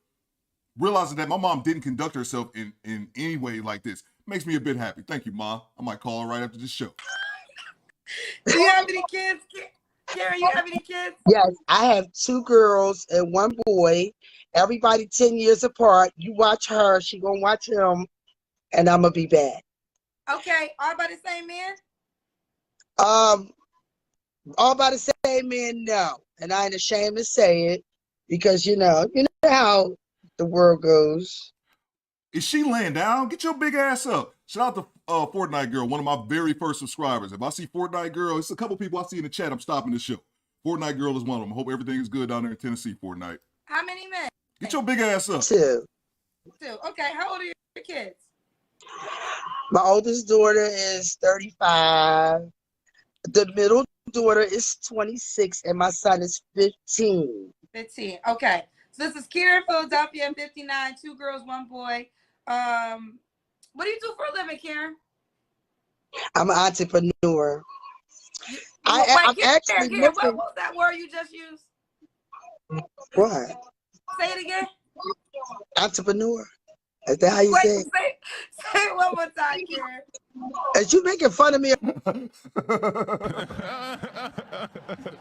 realizing that my mom didn't conduct herself in any way like this makes me a bit happy. Thank you, Mom. I might call her right after this show. Do you have any kids? Karen, you have any kids? Yes, I have 2 girls and 1 boy. Everybody 10 years apart. You watch her, she gonna watch him, and I'm gonna be bad. Okay, all by the same man? All by the same man, no. And I ain't ashamed to say it because you know how the world goes. Is she laying down? Get your big ass up. Shout out to Fortnite Girl, one of my very first subscribers. If I see Fortnite Girl, it's a couple people I see in the chat, I'm stopping the show. Fortnite Girl is one of them. I hope everything is good down there in Tennessee, Fortnite. How many men? Get your big ass up. 2. Okay, how old are your kids? My oldest daughter is 35. The middle daughter is 26, and my son is 15. 15. Okay. So this is Karen, Philadelphia, 59, 2 girls, 1 boy. What do you do for a living, Karen? I'm an entrepreneur. I'm actually Karen, what was that word you just used? What? Say it again. Entrepreneur. Is that how you say it? Say it one more time, Karen. Is you making fun of me?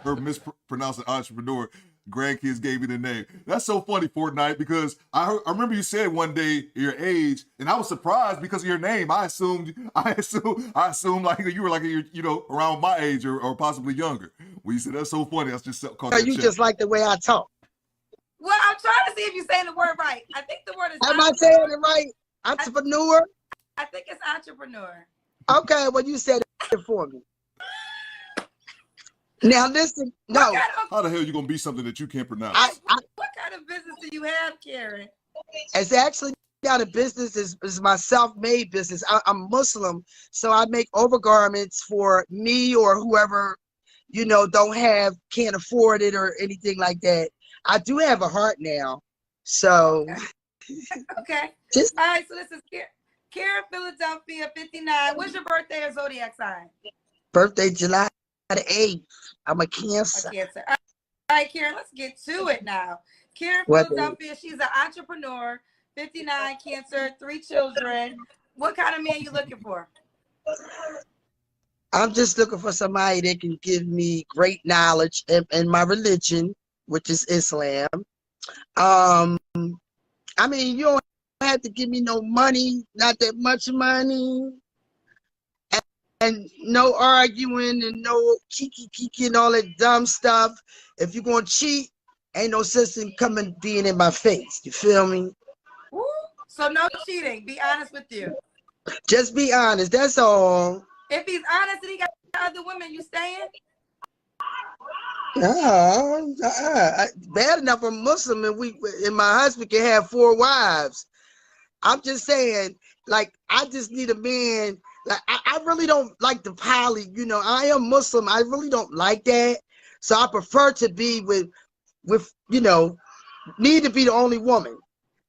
Her mispronouncing entrepreneur. Grandkids gave me the name. That's so funny, Fortnite, because I remember you said one day your age, and I was surprised because of your name. I assumed like you were like around my age or possibly younger. When you said that's so funny, I just called that. You just like the way I talk. Well, I'm trying to see if you're saying the word right. I think the word is. Am I saying it right? Entrepreneur? I think it's entrepreneur. Okay, well, you said it for me. Now, listen, no. How the hell are you going to be something that you can't pronounce? What kind of business do you have, Karen? It's actually not a business. It's my self-made business. I'm Muslim, so I make overgarments for me or whoever, can't afford it or anything like that. I do have a heart now, so. Okay. All right, so this is Karen, Philadelphia, 59. What's your birthday or zodiac sign? Birthday, July the 8th. I'm a Cancer. All right, Karen, let's get to it now. Karen, Philadelphia, she's an entrepreneur, 59, Cancer, 3 children. What kind of man you looking for? I'm just looking for somebody that can give me great knowledge in my religion, which is Islam. You don't have to give me no money, not that much money. And no arguing and no kiki and all that dumb stuff. If you're going to cheat, ain't no sense in coming being in my face. You feel me? Woo. So no cheating. Be honest with you. Just be honest. That's all. If he's honest and he got other women, you staying? Bad enough I'm Muslim and my husband can have 4 wives. I'm just saying, like, I just need a man. Like, I really don't like the poly, I am Muslim. I really don't like that. So I prefer to be with me to be the only woman.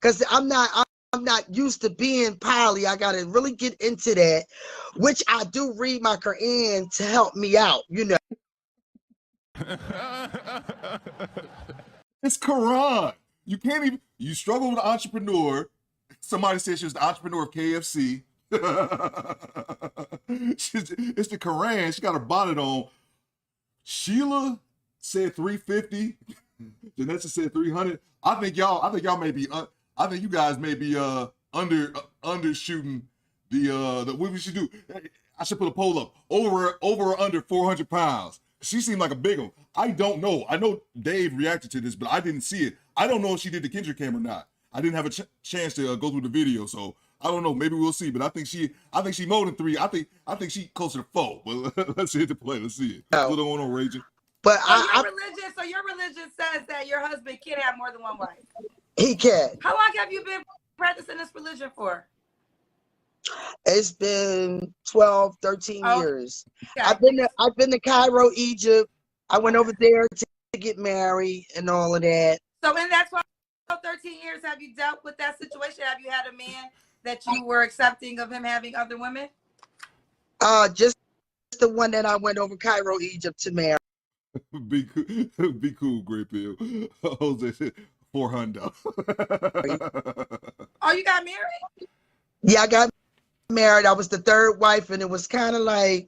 Because I'm not used to being poly. I gotta really get into that, which I do read my Quran to help me out, It's Quran. You can't even, you struggle with an entrepreneur. Somebody said she was the entrepreneur of KFC. It's the Quran. She got her bonnet on. Sheila said 350. Janessa said 300. I think y'all may be. I think you guys may be undershooting the. What we should do? I should put a poll up. Over or under 400 pounds. She seemed like a big one. I don't know. I know Dave reacted to this, but I didn't see it. I don't know if she did the Kendrick cam or not. I didn't have a chance to go through the video, so I don't know. Maybe we'll see. But I think she more than 3. I think she closer to 4. But let's hit the play. Let's see it. What's going on, Raging? But so your religion says that your husband can't have more than 1 wife. He can. How long have you been practicing this religion for? It's been 12, 13 years. Okay. I've been to Cairo, Egypt. I went over there to get married and all of that. So in that 12, 13 years, have you dealt with that situation? Have you had a man that you were accepting of him having other women? Just the one that I went over Cairo, Egypt to marry. Be cool, Great Bill. Jose said 400. Oh, you got married? Yeah, I got married. I was the 3rd wife, and it was kind of like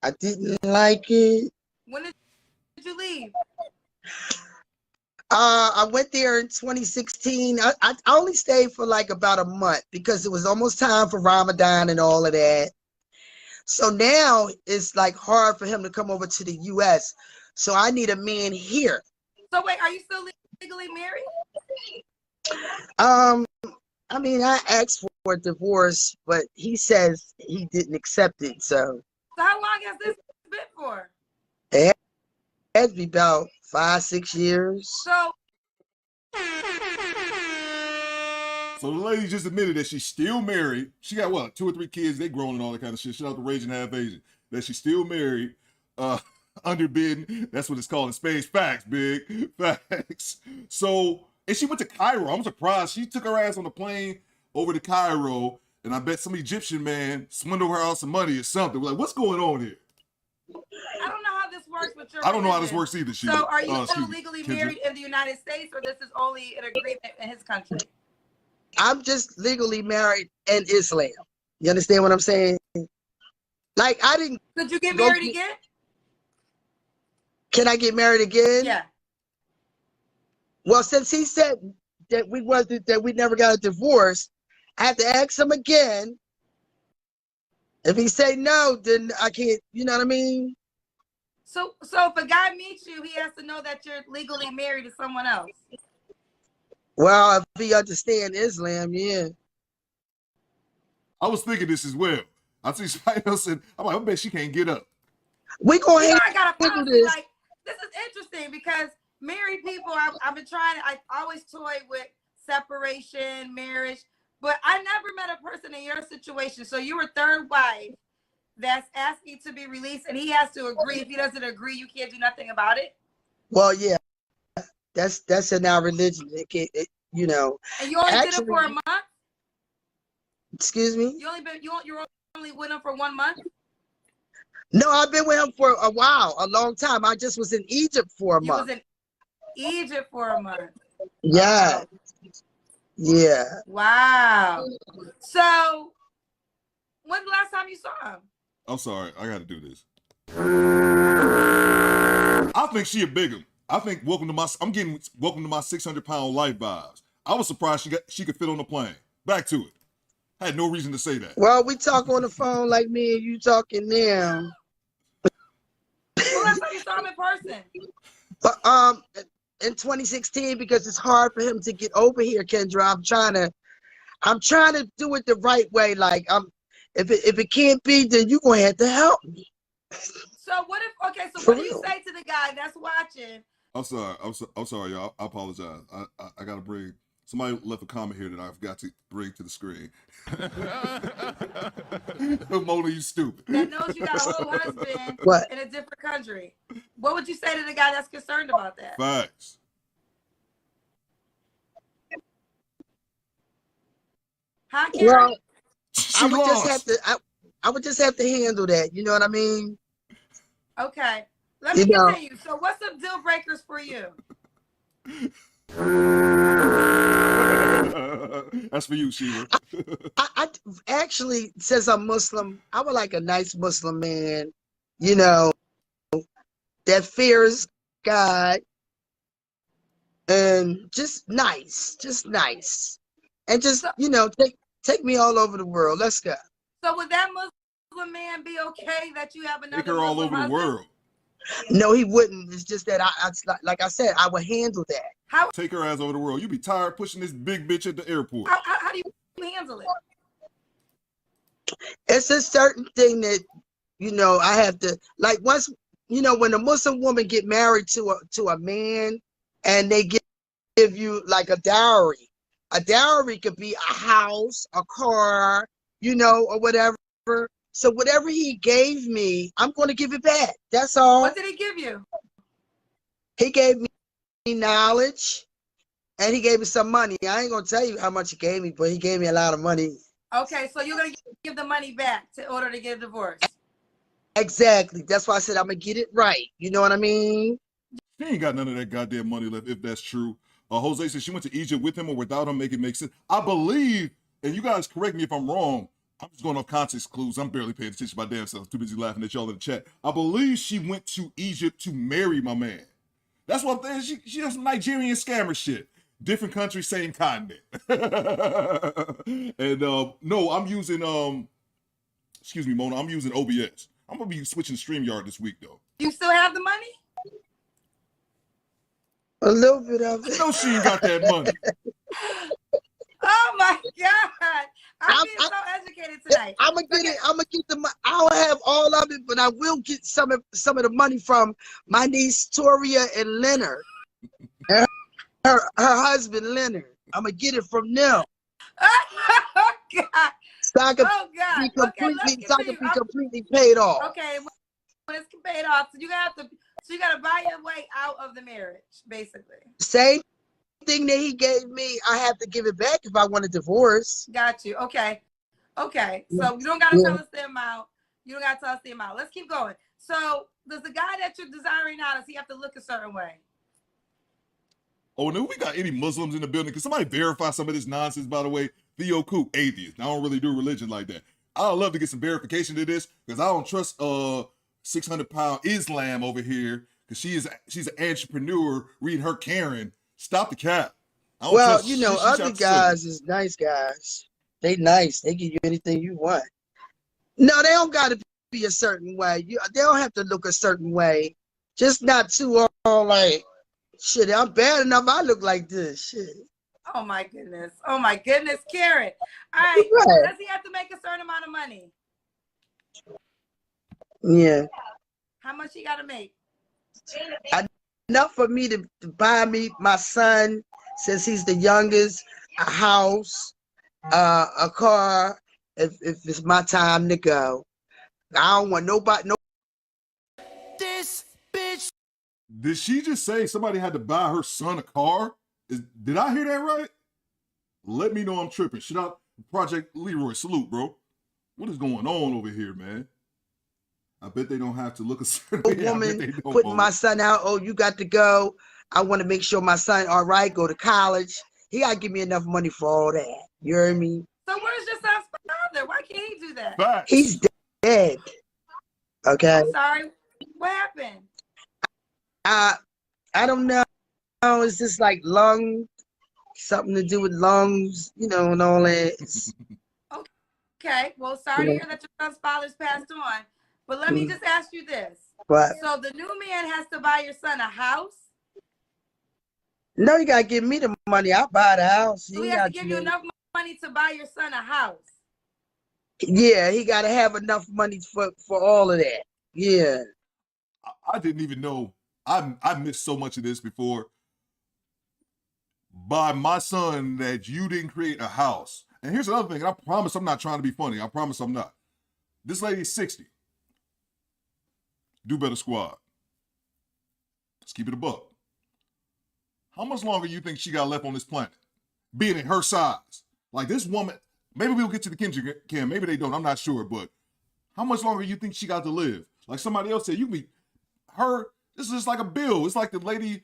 I didn't like it. When did you leave? I went there in 2016. I only stayed for like about a month because it was almost time for Ramadan and all of that. So now it's like hard for him to come over to the U.S. So I need a man here. So wait, are you still legally married? I asked for a divorce, but he says he didn't accept it. So how long has this been for? It has to be about 5, 6 years. So the lady just admitted that she's still married. She got what, 2 or 3 kids? They grown and all that kind of shit. Shout out to Raging Half Asian. That she's still married, underbidden. That's what it's called in Spain. Facts, big facts. So, and she went to Cairo. I'm surprised. She took her ass on the plane over to Cairo, and I bet some Egyptian man swindled her out some money or something. We're like, what's going on here? I don't know how this works with your I don't know how religion. this works either. So are you still legally married in the United States, or this is only an agreement in his country? I'm just legally married in Islam. You understand what I'm saying? Like, I didn't. Could you get married again? Can I get married again? Yeah. Well, since he said that we never got a divorce, I have to ask him again. If he say no, then I can't. You know what I mean? So if a guy meets you, he has to know that you're legally married to someone else. Well, if he understands Islam, yeah. I was thinking this as well. I see somebody else said, I'm like, I bet she can't get up. We gonna I got a policy, like, this is interesting because married people, I've been trying, I always toy with separation, marriage, but I never met a person in your situation. So you were third wife that's asking to be released, and he has to agree. If he doesn't agree, you can't do nothing about it. Well, yeah, that's in our religion. You know. And you only did it for a month. Excuse me. You're only with him for 1 month. No, I've been with him for a while, a long time. I just was in Egypt for a month. You was in Egypt for a month. Yeah. Wow. Yeah. Wow. So, when's the last time you saw him? I'm sorry, I got to do this. I think she a bigger. I think I'm getting welcome to my 600-pound life vibes. I was surprised she could fit on the plane. Back to it. I had no reason to say that. Well, we talk on the phone like me and you talking now. Well, last time you saw him in person? But in 2016, because it's hard for him to get over here, Kendra. I'm trying to do it the right way. Like if it can't be, then you're gonna have to help me. So what if? Okay, so what do you say to the guy that's watching? I'm sorry, y'all. I apologize. I gotta bring. Somebody left a comment here that I forgot to bring to the screen. Mona, you stupid. That knows you got a whole husband in a different country. What would you say to the guy that's concerned about that? Facts. Huh, Karen? Well, I would just have to handle that. You know what I mean? Okay. Let me continue. So what's some deal breakers for you? That's for you, Sheila. I actually, since I'm Muslim, I would like a nice Muslim man, you know, that fears God and just nice, and just, you know, take me all over the world. Let's go. So would that Muslim man be okay that you have another Take her all over the world? No, he wouldn't. It's just that like I said, I would handle that. How? Take her ass over the world. You be tired pushing this big bitch at the airport. How do you handle it? It's a certain thing that, you know, I have to, like, once, you know, when a Muslim woman get married to a man and they give you like a dowry could be a house, a car, you know, or whatever. So whatever he gave me, I'm going to give it back. That's all. What did he give you? He gave me knowledge, and he gave me some money. I ain't gonna tell you how much he gave me, but he gave me a lot of money. Okay, so you're gonna give the money back in order to get a divorce. Exactly. That's why I said I'm gonna get it right. You know what I mean? She ain't got none of that goddamn money left, if that's true. Jose said she went to Egypt with him or without him, make it make sense. I believe, and you guys correct me if I'm wrong, I'm just going off context clues. I'm barely paying attention to my damn self. Too busy laughing at y'all in the chat. I believe she went to Egypt to marry my man. That's what I'm saying. She does some Nigerian scammer shit. Different country, same continent. And no, I'm using excuse me, Mona. I'm using OBS. I'm gonna be switching StreamYard this week though. You still have the money? A little bit of it. No, she ain't got that money. Oh my God. I'm being so educated tonight. I'm gonna get it. I'm gonna get the. I don't have all of it, but I will get some of the money from my niece Toria and Leonard, and her husband Leonard. I'm gonna get it from them. Oh God. So I can be completely paid off. Okay, when it's paid off, so you gotta buy your way out of the marriage, basically. Same thing that he gave me, I have to give it back if I want a divorce. Got you. Okay. So you don't gotta tell us the amount. You don't gotta tell us the amount. Let's keep going. So does the guy that you're desiring now, does he have to look a certain way? Oh, no, we got any Muslims in the building? Can somebody verify some of this nonsense, by the way? Theo Coop, atheist. I don't really do religion like that. I'd love to get some verification to this because I don't trust 600-pound Islam over here because she's an entrepreneur reading her Karen. Stop the cap. Well, you know, other guys is nice guys. They nice. They give you anything you want. No, they don't got to be a certain way. They don't have to look a certain way. Just not too all like, shit, I'm bad enough I look like this. Shit. Oh my goodness. Oh my goodness, Karen. All right. Does he have to make a certain amount of money? Yeah. How much he got to make? Enough for me to buy me, my son, since he's the youngest, a house, a car, if it's my time to go. I don't want nobody. This bitch. Did she just say somebody had to buy her son a car? Did I hear that right? Let me know I'm tripping. Shout out Project Leroy. Salute, bro. What is going on over here, man? I bet they don't have to look a certain way. Woman putting my son out. Oh, you got to go. I want to make sure my son all right, go to college. He got to give me enough money for all that. You heard me? So where's your son's father? Why can't he do that? Facts. He's dead. Okay. I'm sorry. What happened? I don't know. It's just like something to do with lungs, and all that. Okay. Well, sorry to hear that your son's father's passed on. But let me just ask you this. What? So the new man has to buy your son a house? No, you gotta give me the money. I'll buy the house. So he has to give you enough money to buy your son a house? Yeah, he gotta have enough money for all of that. Yeah. I didn't even know. I missed so much of this before. By my son, that you didn't create a house. And here's another thing. I promise I'm not trying to be funny. I promise I'm not. This lady's 60. DoBetterSquad. Let's keep it a buck. How much longer you think she got left on this planet? Being in her size. Like this woman, maybe we'll get to the Kendra Cam. Maybe they don't. I'm not sure. But how much longer you think she got to live? Like somebody else said, you can be her. This is just like a bill. It's like the lady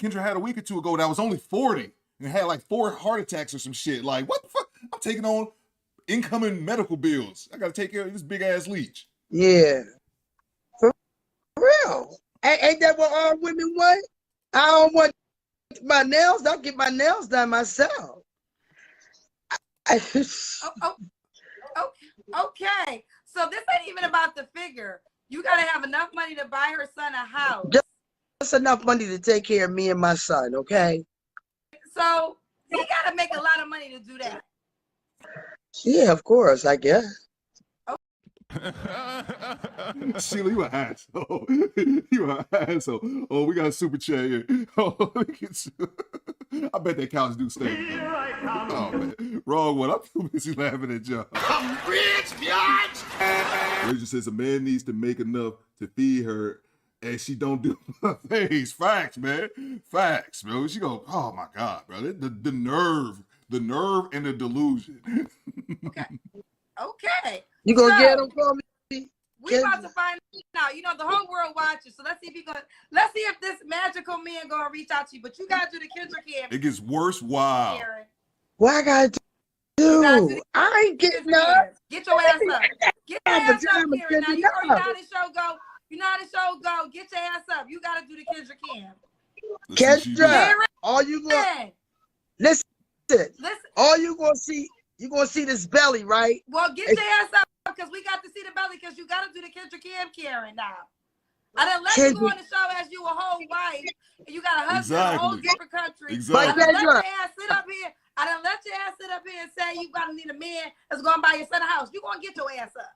Kendra had a week or two ago that was only 40 and had like 4 heart attacks or some shit. Like, what the fuck? I'm taking on incoming medical bills. I got to take care of this big ass leech. Yeah. For real. Ain't that what all women want? I don't want my nails. I'll get my nails done myself. Okay. So this ain't even about the figure. You got to have enough money to buy her son a house. Just enough money to take care of me and my son, okay? So he got to make a lot of money to do that. Yeah, of course, I guess. Sheila, you an asshole. You an asshole. Oh, we got a super chat here. Oh, I bet that couch do stay. Oh, man. Wrong one. I'm too busy laughing at y'all. I'm rich, bitch. Reggie says a man needs to make enough to feed her and she don't do things. Facts, man. Facts, bro. She go, oh my God, bro. The nerve and the delusion. Okay. You gonna get him for me? We about to find out. You know, the whole world watches. So let's see if this magical man gonna reach out to you. But you gotta do the Kendra Cam. It gets worse. Wow. What I gotta do? I ain't getting up. Get your ass up. Get your ass up, Karen. Now you already know how the show go. You know how the show go. Get your ass up. You gotta do the Kendra Cam. Kendra, all you gonna listen. All you gonna see. You gonna see this belly, right? Well, get your ass up because we got to see the belly because you got to do the Kendra Cam, Karen. Now, I done let you go on the show as you a whole wife, and you got a husband in a whole different country. Exactly. I done let your ass sit up here. I done let your ass sit up here and say you gotta need a man that's gonna buy your son a house. You gonna get your ass up.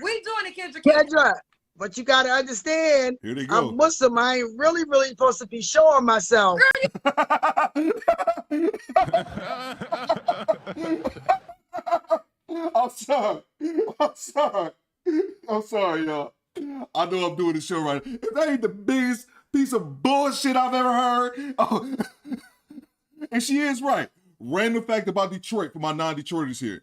We doing the Kendra Cam. Kendra, but you gotta understand. Here they go. I'm Muslim. I ain't really supposed to be showing myself. I'm sorry, y'all. I know I'm doing the show right. If that ain't the biggest piece of bullshit I've ever heard. Oh. And she is right. Random fact about Detroit for my non-Detroiters here.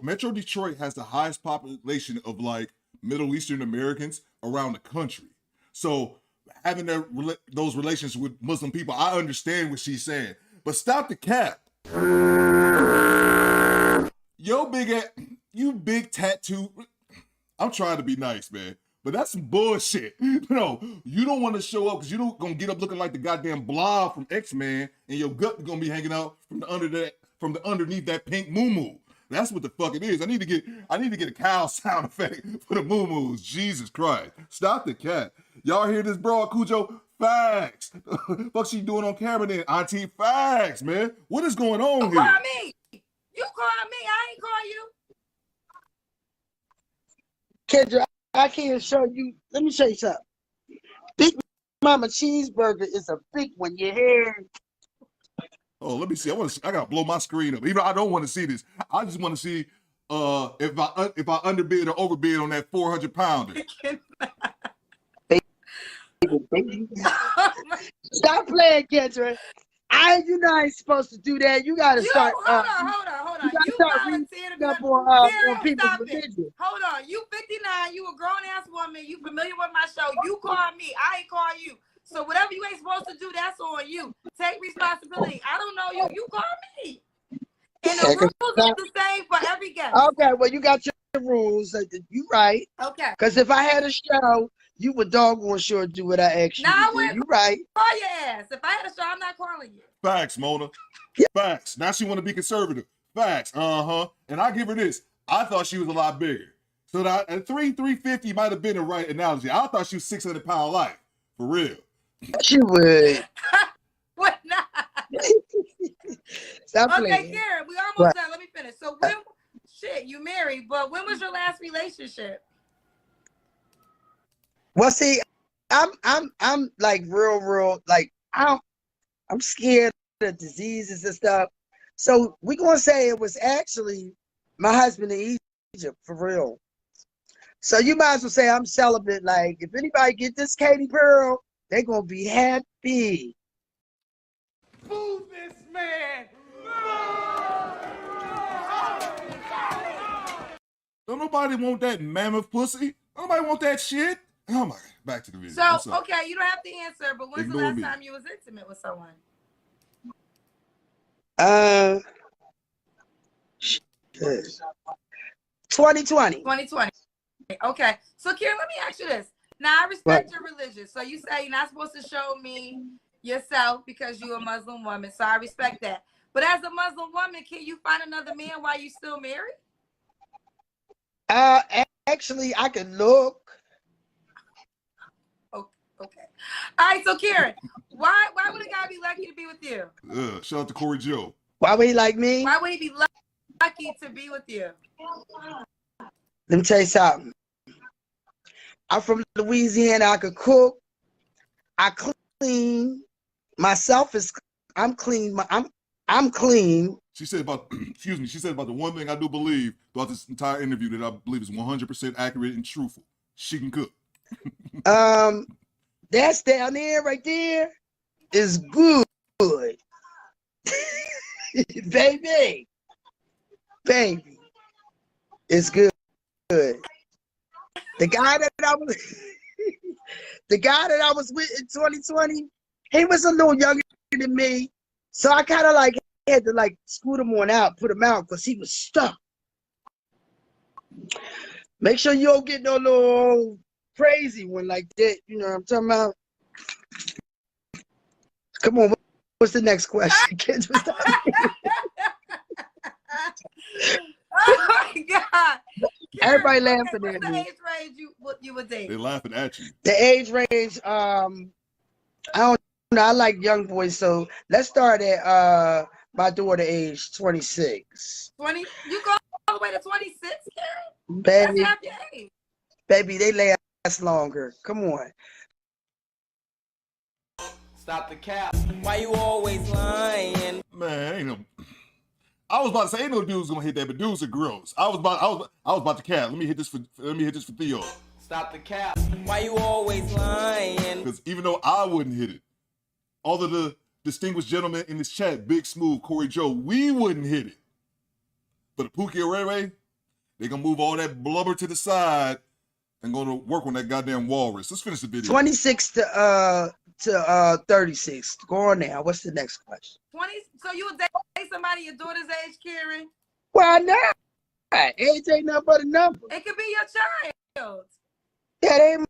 Metro Detroit has the highest population of like Middle Eastern Americans around the country. So having those relations with Muslim people, I understand what she's saying. But stop the cap. You big tattoo. I'm trying to be nice, man. But that's some bullshit. No, you don't want to show up because you don't gonna get up looking like the goddamn Blob from X-Men, and your gut gonna be hanging out from underneath that pink moo-moo. That's what the fuck it is. I need to get a cow sound effect for the moo-moos. Jesus Christ. Stop the cat. Y'all hear this broad, Cujo? Facts. Fuck she doing on camera then? Auntie, facts, man. What is going on You here? call me. You call me. I ain't call you. Kendra, I can't show you. Let me show you something. Big Mama cheeseburger is a big one. You hear? Oh, let me see. I gotta blow my screen up. Even though I don't want to see this. I just want to see if I underbid or overbid on that 400-pounder. Stop playing, Kendra. You know I ain't supposed to do that. You gotta start. Hold on. You volunteered to be on people's religion. Hold on. You 59. You a grown ass woman. You familiar with my show. You call me. I ain't call you. So whatever you ain't supposed to do, that's on you. Take responsibility. I don't know you. You call me. And the rules are the same for every guest. Okay, well, you got your rules. You right. Okay. Because if I had a show, you would doggone sure do what I asked you to do. You right. Call your ass. If I had a show, I'm not calling you. Facts, Mona. Facts. Now she want to be conservative. Facts. And I give her this. I thought she was a lot bigger. So that at 350 might have been the right analogy. I thought she was 600-pound light. For real. She would. What not? Stop okay, playing. Karen, we almost done. Let me finish. So you married, but when was your last relationship? Well, see, I'm like real like I'm scared of diseases and stuff. So we're gonna say it was actually my husband in Egypt for real. So you might as well say I'm celibate. Like if anybody get this Katie Pearl, they're gonna be happy. Move this man. Don't nobody want that mammoth pussy. Nobody want that shit. Oh my! Back to the video. So okay, you don't have to answer. But when's the last time you was intimate with someone? 2020. 2020. Okay. So Karen, let me ask you this. Now I respect your religion. So you say you're not supposed to show me yourself because you're a Muslim woman. So I respect that. But as a Muslim woman, can you find another man while you still married? Actually, I can look. Okay. All right. So Karen, why would a guy be lucky to be with you? Shout out to Corey Joe. Why would he like me? Why would he be lucky to be with you? Let me tell you something. I'm from Louisiana. I could cook. I clean. I'm clean. I'm clean. She said about excuse me. She said about the one thing I do believe throughout this entire interview that I believe is 100% accurate and truthful. She can cook. That's down there right there is good. Baby. It's good. The guy that I was with in 2020, he was a little younger than me. So I kind of like had to like scoot him on out, put him out because he was stuck. Make sure you don't get no little crazy one like that. You know what I'm talking about? Come on, what's the next question? Oh my God. Everybody laughing at the me. age range you would date? They laughing at you. The age range, I don't know. I like young boys, so let's start at my daughter age 26. 20? You go all the way to 26, Karen? Baby, that's half your age. Baby, they last longer. Come on. Stop the cap. Why you always lying? Man, ain't no. I was about to say ain't no dudes gonna hit that, but dudes are gross. I was about to cap. Let me hit this for Theo. Stop the cap. Why you always lying? Because even though I wouldn't hit it, all of the distinguished gentlemen in this chat, Big Smooth, Corey Joe, we wouldn't hit it. But the Pookie or Ray, they gonna move all that blubber to the side and gonna work on that goddamn walrus. Let's finish the video. 26 to 36. Go on now. What's the next question? 20. So you would date somebody your daughter's age, Karen? Why not? Age ain't nothing but a number. It could be your child. That ain't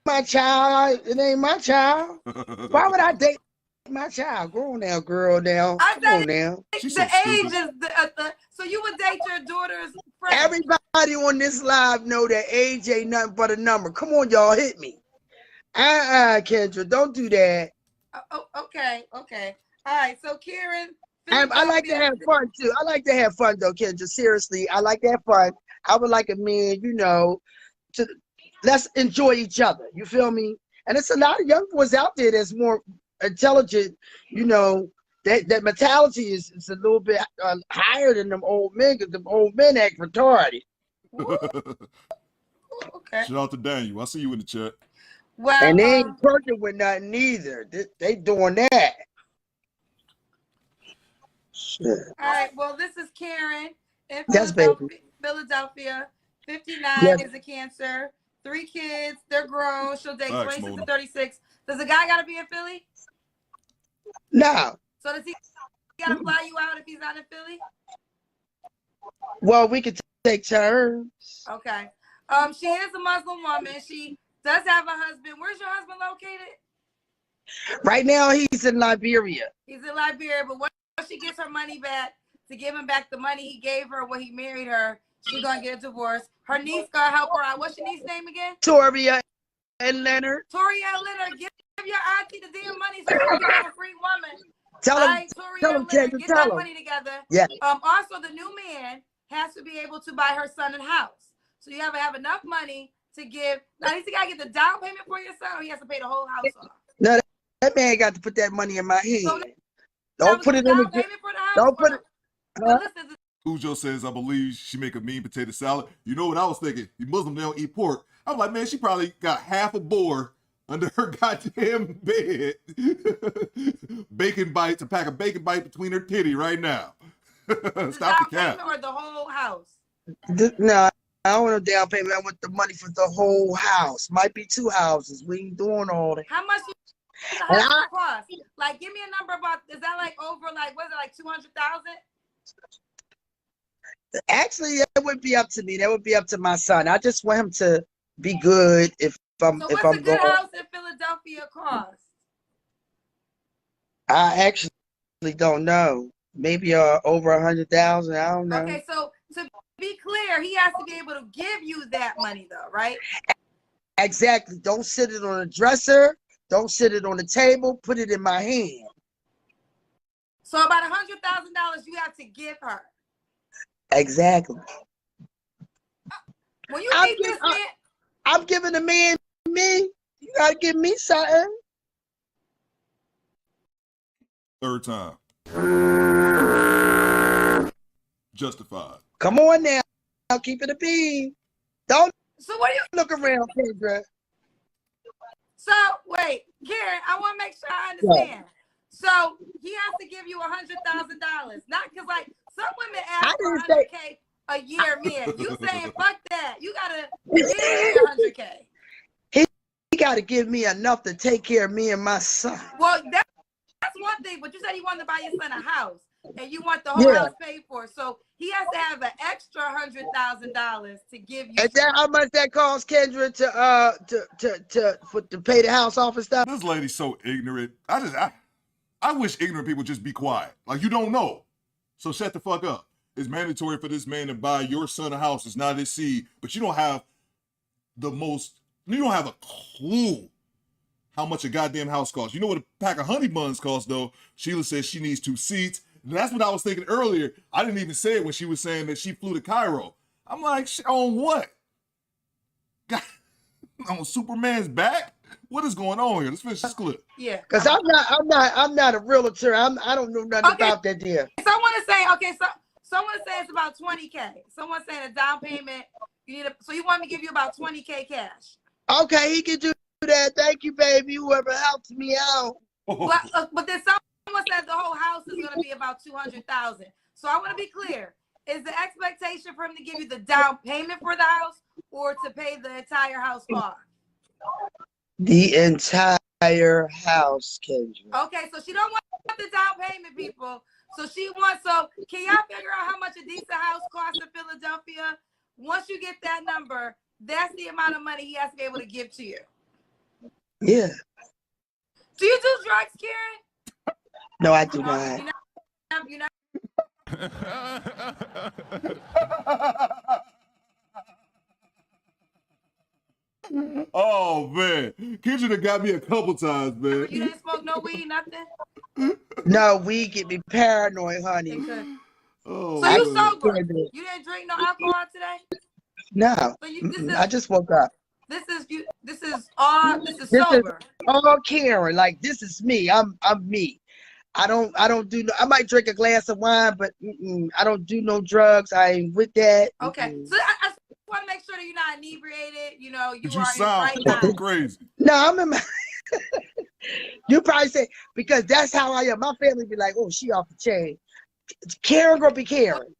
my child. It ain't my child. Why would I date my child? Go on now, girl. Now, come on now. The age is so you would date your daughter's friend. Everybody on this live know that age ain't nothing but a number. Come on, y'all, hit me. Kendra, don't do that. Okay. All right. So Karen, I like to have fun too. I like to have fun though, Kendra. Seriously, I like to have fun. I would like a man, to let's enjoy each other. You feel me? And it's a lot of young boys out there that's more intelligent. That mentality is a little bit higher than them old men, because them old men act retarded. Okay. Shout out to Daniel. I see you in the chat. Well, and they ain't working with nothing either. They doing that. Shit. All right. Well, this is Karen in Yes, Philadelphia. 59 Yes. is a Cancer. 3 kids. They're grown. She'll date Thanks, 26 Mona. to 36. Does the guy got to be in Philly? No. So does he got to fly you out if he's not in Philly? Well, we could take turns. Okay. She is a Muslim woman. She does have a husband. Where's your husband located? Right now, he's in Liberia. He's in Liberia, but once she gets her money back, to give him back the money he gave her when he married her, she's going to get a divorce. Her niece going to help her out. What's your niece's name again? Toria and Leonard. Toria and Leonard, give your auntie the damn money so she can become a free woman. Tell him, Get that money together. Yeah. Also, the new man has to be able to buy her son a house. So you have to have enough money to give. Now, he's got to get the down payment for your son, or he has to pay the whole house off. No, that man got to put that money in my hand. So don't put it in the payment for the house. Don't put it. Listen, Cujo says, I believe she make a mean potato salad. You know what I was thinking? The Muslim, they don't eat pork. I'm like, man, she probably got half a boar under her goddamn bed. Bacon bites, a pack of bacon bites between her titty right now. Stop the cap. Or the whole house? No, I don't want a down payment. I want the money for the whole house. Might be 2 houses. We ain't doing all that. How much does the house cost? Like, give me a number about, is that like over, like, was it like 200,000? Actually, that would be up to me. That would be up to my son. I just want him to be good if I'm So if what's I'm a good going. house in Philadelphia cost? I actually don't know. Maybe over 100,000. I don't know. Okay, so to be clear, he has to be able to give you that money, though, right? Exactly. Don't sit it on a dresser. Don't sit it on the table. Put it in my hand. So about $100,000 you have to give her. Exactly. When you meet this man, I'm giving the man me. You gotta give me something. Third time. Justified. Come on now. I'll keep it a bean. Don't so what do you look around, Kendra. So wait, Karen, I want to make sure I understand. So he has to give you $100,000, not because like some women ask for $100K a year, man. You saying fuck that? You gotta give me $100K. He got to give me enough to take care of me and my son. Well, that's one thing. But you said you wanted to buy your son a house, and you want the whole house paid for. So he has to have an extra $100,000 to give you. And that how much that costs, Kendra, to pay the house off and stuff? This lady's so ignorant. I wish ignorant people just be quiet. Like, you don't know. So shut the fuck up. It's mandatory for this man to buy your son a house. It's not his seed. But you don't have you don't have a clue how much a goddamn house costs. You know what a pack of honey buns costs, though? Sheila says she needs 2 seats. And that's what I was thinking earlier. I didn't even say it when she was saying that she flew to Cairo. I'm like, on what? God, on Superman's back? What is going on here? Let's finish this clip. Yeah. Because I'm not a realtor. I don't know nothing about that deal. Someone is saying, someone is saying it's about $20K. Someone's saying a down payment. So you want me to give you about $20K cash? Okay, he can do that. Thank you, baby. Whoever helps me out. But then someone said the whole house is going to be about $200,000. So I want to be clear. Is the expectation for him to give you the down payment for the house or to pay the entire house off? The entire house, Kendra. Okay, so she don't want the down payment, people. So can y'all figure out how much a decent house costs in Philadelphia? Once you get that number, that's the amount of money he has to be able to give to you. Yeah. Do you do drugs, Karen? No, I do not. You know. Oh man, Kendra done got me a couple times, man. You didn't smoke no weed, nothing? No, weed get me paranoid, honey. Oh, so you I sober? can't do it. You didn't drink no alcohol today? No, So I just woke up. This is This sober. is all Karen. Like, this is me. I'm me. I don't do no, I might drink a glass of wine, but I don't do no drugs. I ain't with that. Okay. So I just want to make sure that you're not inebriated. You know, you are sound in right mind. crazy. No, I'm in my you probably say, because that's how I am. My family be like, oh, she off the chain. Karen gonna be Karen.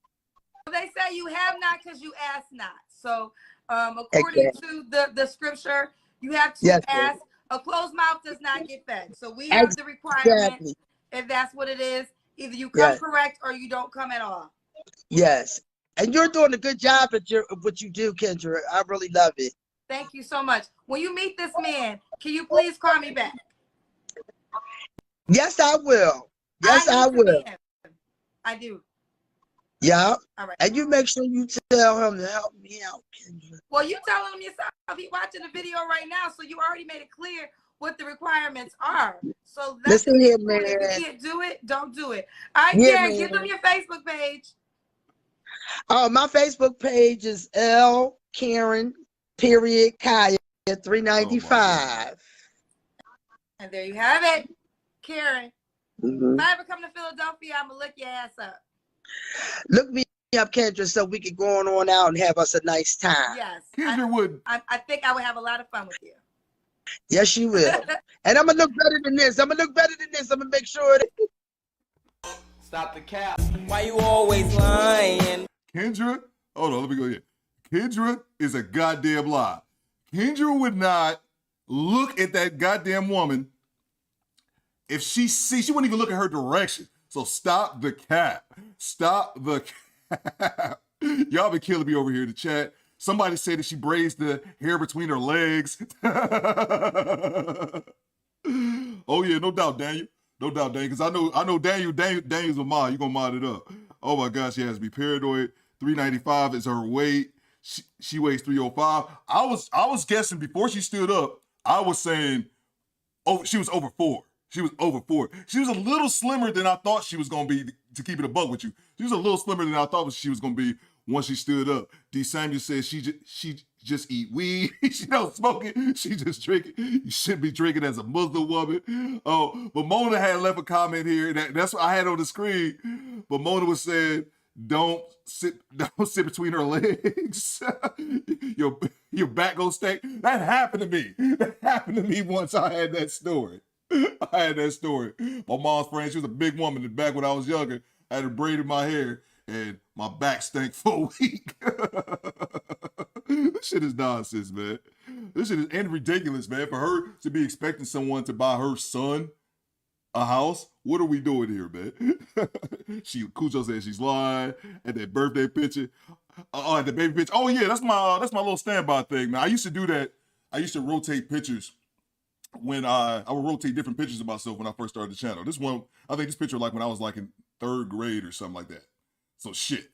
They say you have not because you ask not. So according to the scripture, you have to ask. A closed mouth does not get fed. So we have the requirement, if that's what it is, either you come correct or you don't come at all. Yes. And you're doing a good job at what you do, Kendra. I really love it. Thank you so much. When you meet this man, can you please call me back? Yes, I will. Yes, I will. I do. Yeah. All right. And you make sure you tell him to help me out, Kendra. Well, you telling him yourself. He's watching the video right now, so you already made it clear what the requirements are. So that's listen here, man. If you can't do it, don't do it. All right, Karen, give them your Facebook page. Oh, my Facebook page is L Karen Kaya 395. And there you have it, Karen. Mm-hmm. If I ever come to Philadelphia, I'm gonna lick your ass up. Look me up, Kendra, so we can go on out and have us a nice time. Yes, Kendra would. I think I would have a lot of fun with you. Yes, you will. And I'm gonna look better than this. I'm gonna make sure that. Stop the cap. Why you always lying? Kendra, hold on, let me go here. Kendra is a goddamn lie. Kendra would not look at that goddamn woman if she wouldn't even look at her direction. So stop the cap. Stop the cap. Y'all been killing me over here in the chat. Somebody said that she braids the hair between her legs. Oh yeah, no doubt, Daniel. No doubt, Daniel, because I know Daniel's a mod. You're gonna mod it up. Oh my gosh, she has to be paranoid. 395 is her weight. She weighs 305. I was guessing before she stood up, I was saying, oh, she was over 4. She was over 4. She was a little slimmer than I thought she was going to be, to keep it a buck with you. She was a little slimmer than I thought she was going to be once she stood up. D. Samuel says she just eat weed. She don't smoke it. She just drink it. You shouldn't be drinking as a Muslim woman. Oh, but Mona had left a comment here. That's what I had on the screen. But Mona was saying, don't sit between her legs. your back goes stay. That happened to me. That happened to me once. I had that story. My mom's friend, she was a big woman. Back when I was younger, I had a braid in my hair, and my back stank for a week. This shit is nonsense, man. This shit is ridiculous, man. For her to be expecting someone to buy her son a house, what are we doing here, man? Cujo said she's lying at that birthday picture. At the baby picture. Oh yeah, that's my little standby thing, man. I used to do that. I used to rotate pictures when I would rotate different pictures of myself when I first started the channel. This one, I think this picture like when I was like in 3rd grade or something like that. So shit,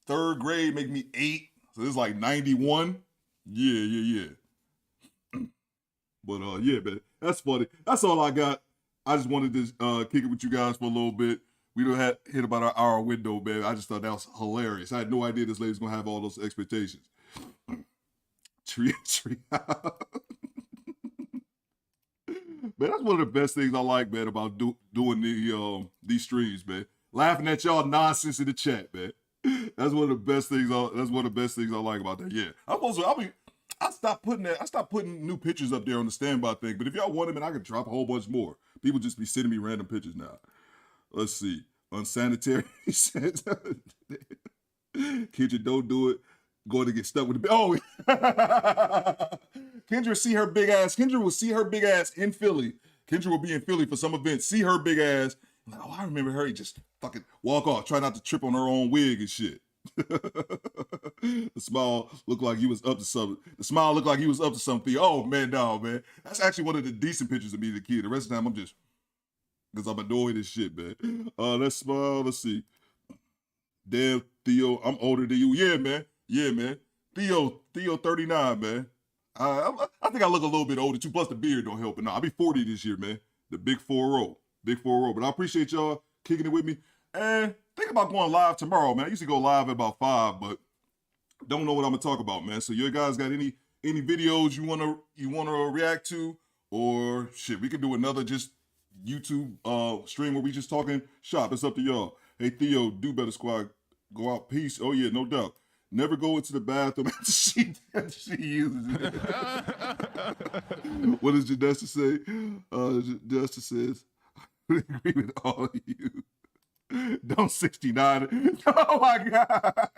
3rd grade make me 8. So this is like 91. Yeah. But yeah, man, that's funny. That's all I got. I just wanted to kick it with you guys for a little bit. We don't have hit about our hour window, man. I just thought that was hilarious. I had no idea this lady's gonna have all those expectations. Tree. Man, that's one of the best things I like, man, about doing these streams, man. Laughing at y'all nonsense in the chat, man. That's one of the best things. That's one of the best things I like about that. Yeah, I stopped putting new pictures up there on the standby thing. But if y'all want them, I can drop a whole bunch more. People just be sending me random pictures now. Let's see. Unsanitary. He says, Kendra, don't do it. Going to get stuck with the oh. Kendra will see her big ass in Philly. Kendra will be in Philly for some event. See her big ass. I'm like, oh, I remember her. Just fucking walk off. Try not to trip on her own wig and shit. The smile looked like he was up to something. Oh man, no, man. That's actually one of the decent pictures of me as a kid. The rest of the time I'm just because I'm annoyed as shit, man. Let's smile. Let's see. Damn, Theo, I'm older than you. Yeah, man. Theo 39, man. I think I look a little bit older too. Plus the beard don't help. But no, I'll be 40 this year, man. The big 4-0. Big 4-0. But I appreciate y'all kicking it with me. And think about going live tomorrow, man. I usually go live at about 5, but don't know what I'm gonna talk about, man. So you guys got any videos you wanna react to, or shit, we can do another just YouTube stream where we just talking shop. It's up to y'all. Hey Theo, do better squad. Go out, peace. Oh yeah, no doubt. Never go into the bathroom after she uses it. What does Janessa say? Janessa says, I agree with all of you. Don't 69. Oh my God.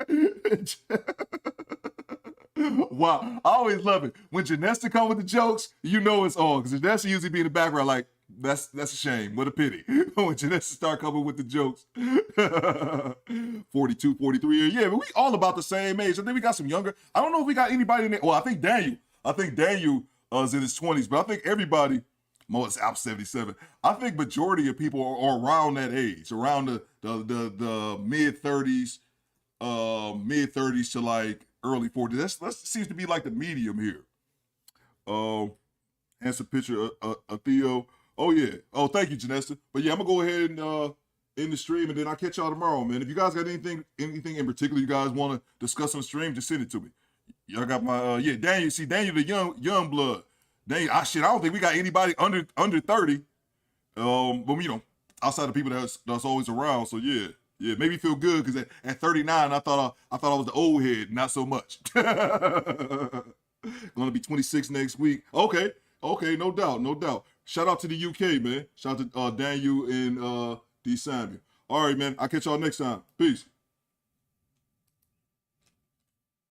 Wow. I always love it. When Janessa come with the jokes, you know it's on. Because Janessa usually be in the background like, that's a shame. What a pity. When Janessa start coming with the jokes. 42, 43. Yeah, but we all about the same age. I think we got some younger. I don't know if we got anybody in there. Well, I think Daniel is in his 20s, but I think everybody, Mo is out 77. I think majority of people are around that age, around the mid 30s, to like early 40s. That seems to be like the medium here. Handsome picture of Theo. Oh yeah. Oh, thank you, Janessa. But yeah, I'm gonna go ahead and end the stream, and then I'll catch y'all tomorrow, man. If you guys got anything in particular you guys want to discuss on the stream, just send it to me. Y'all got my Daniel. See, Daniel the young blood. Daniel, I don't think we got anybody under 30. But outside the people that's always around. So yeah, made me feel good because at 39, I thought I was the old head, not so much. Gonna be 26 next week. Okay, no doubt. Shout out to the UK, man. Shout out to Daniel and D. Samuel. All right, man. I'll catch y'all next time. Peace.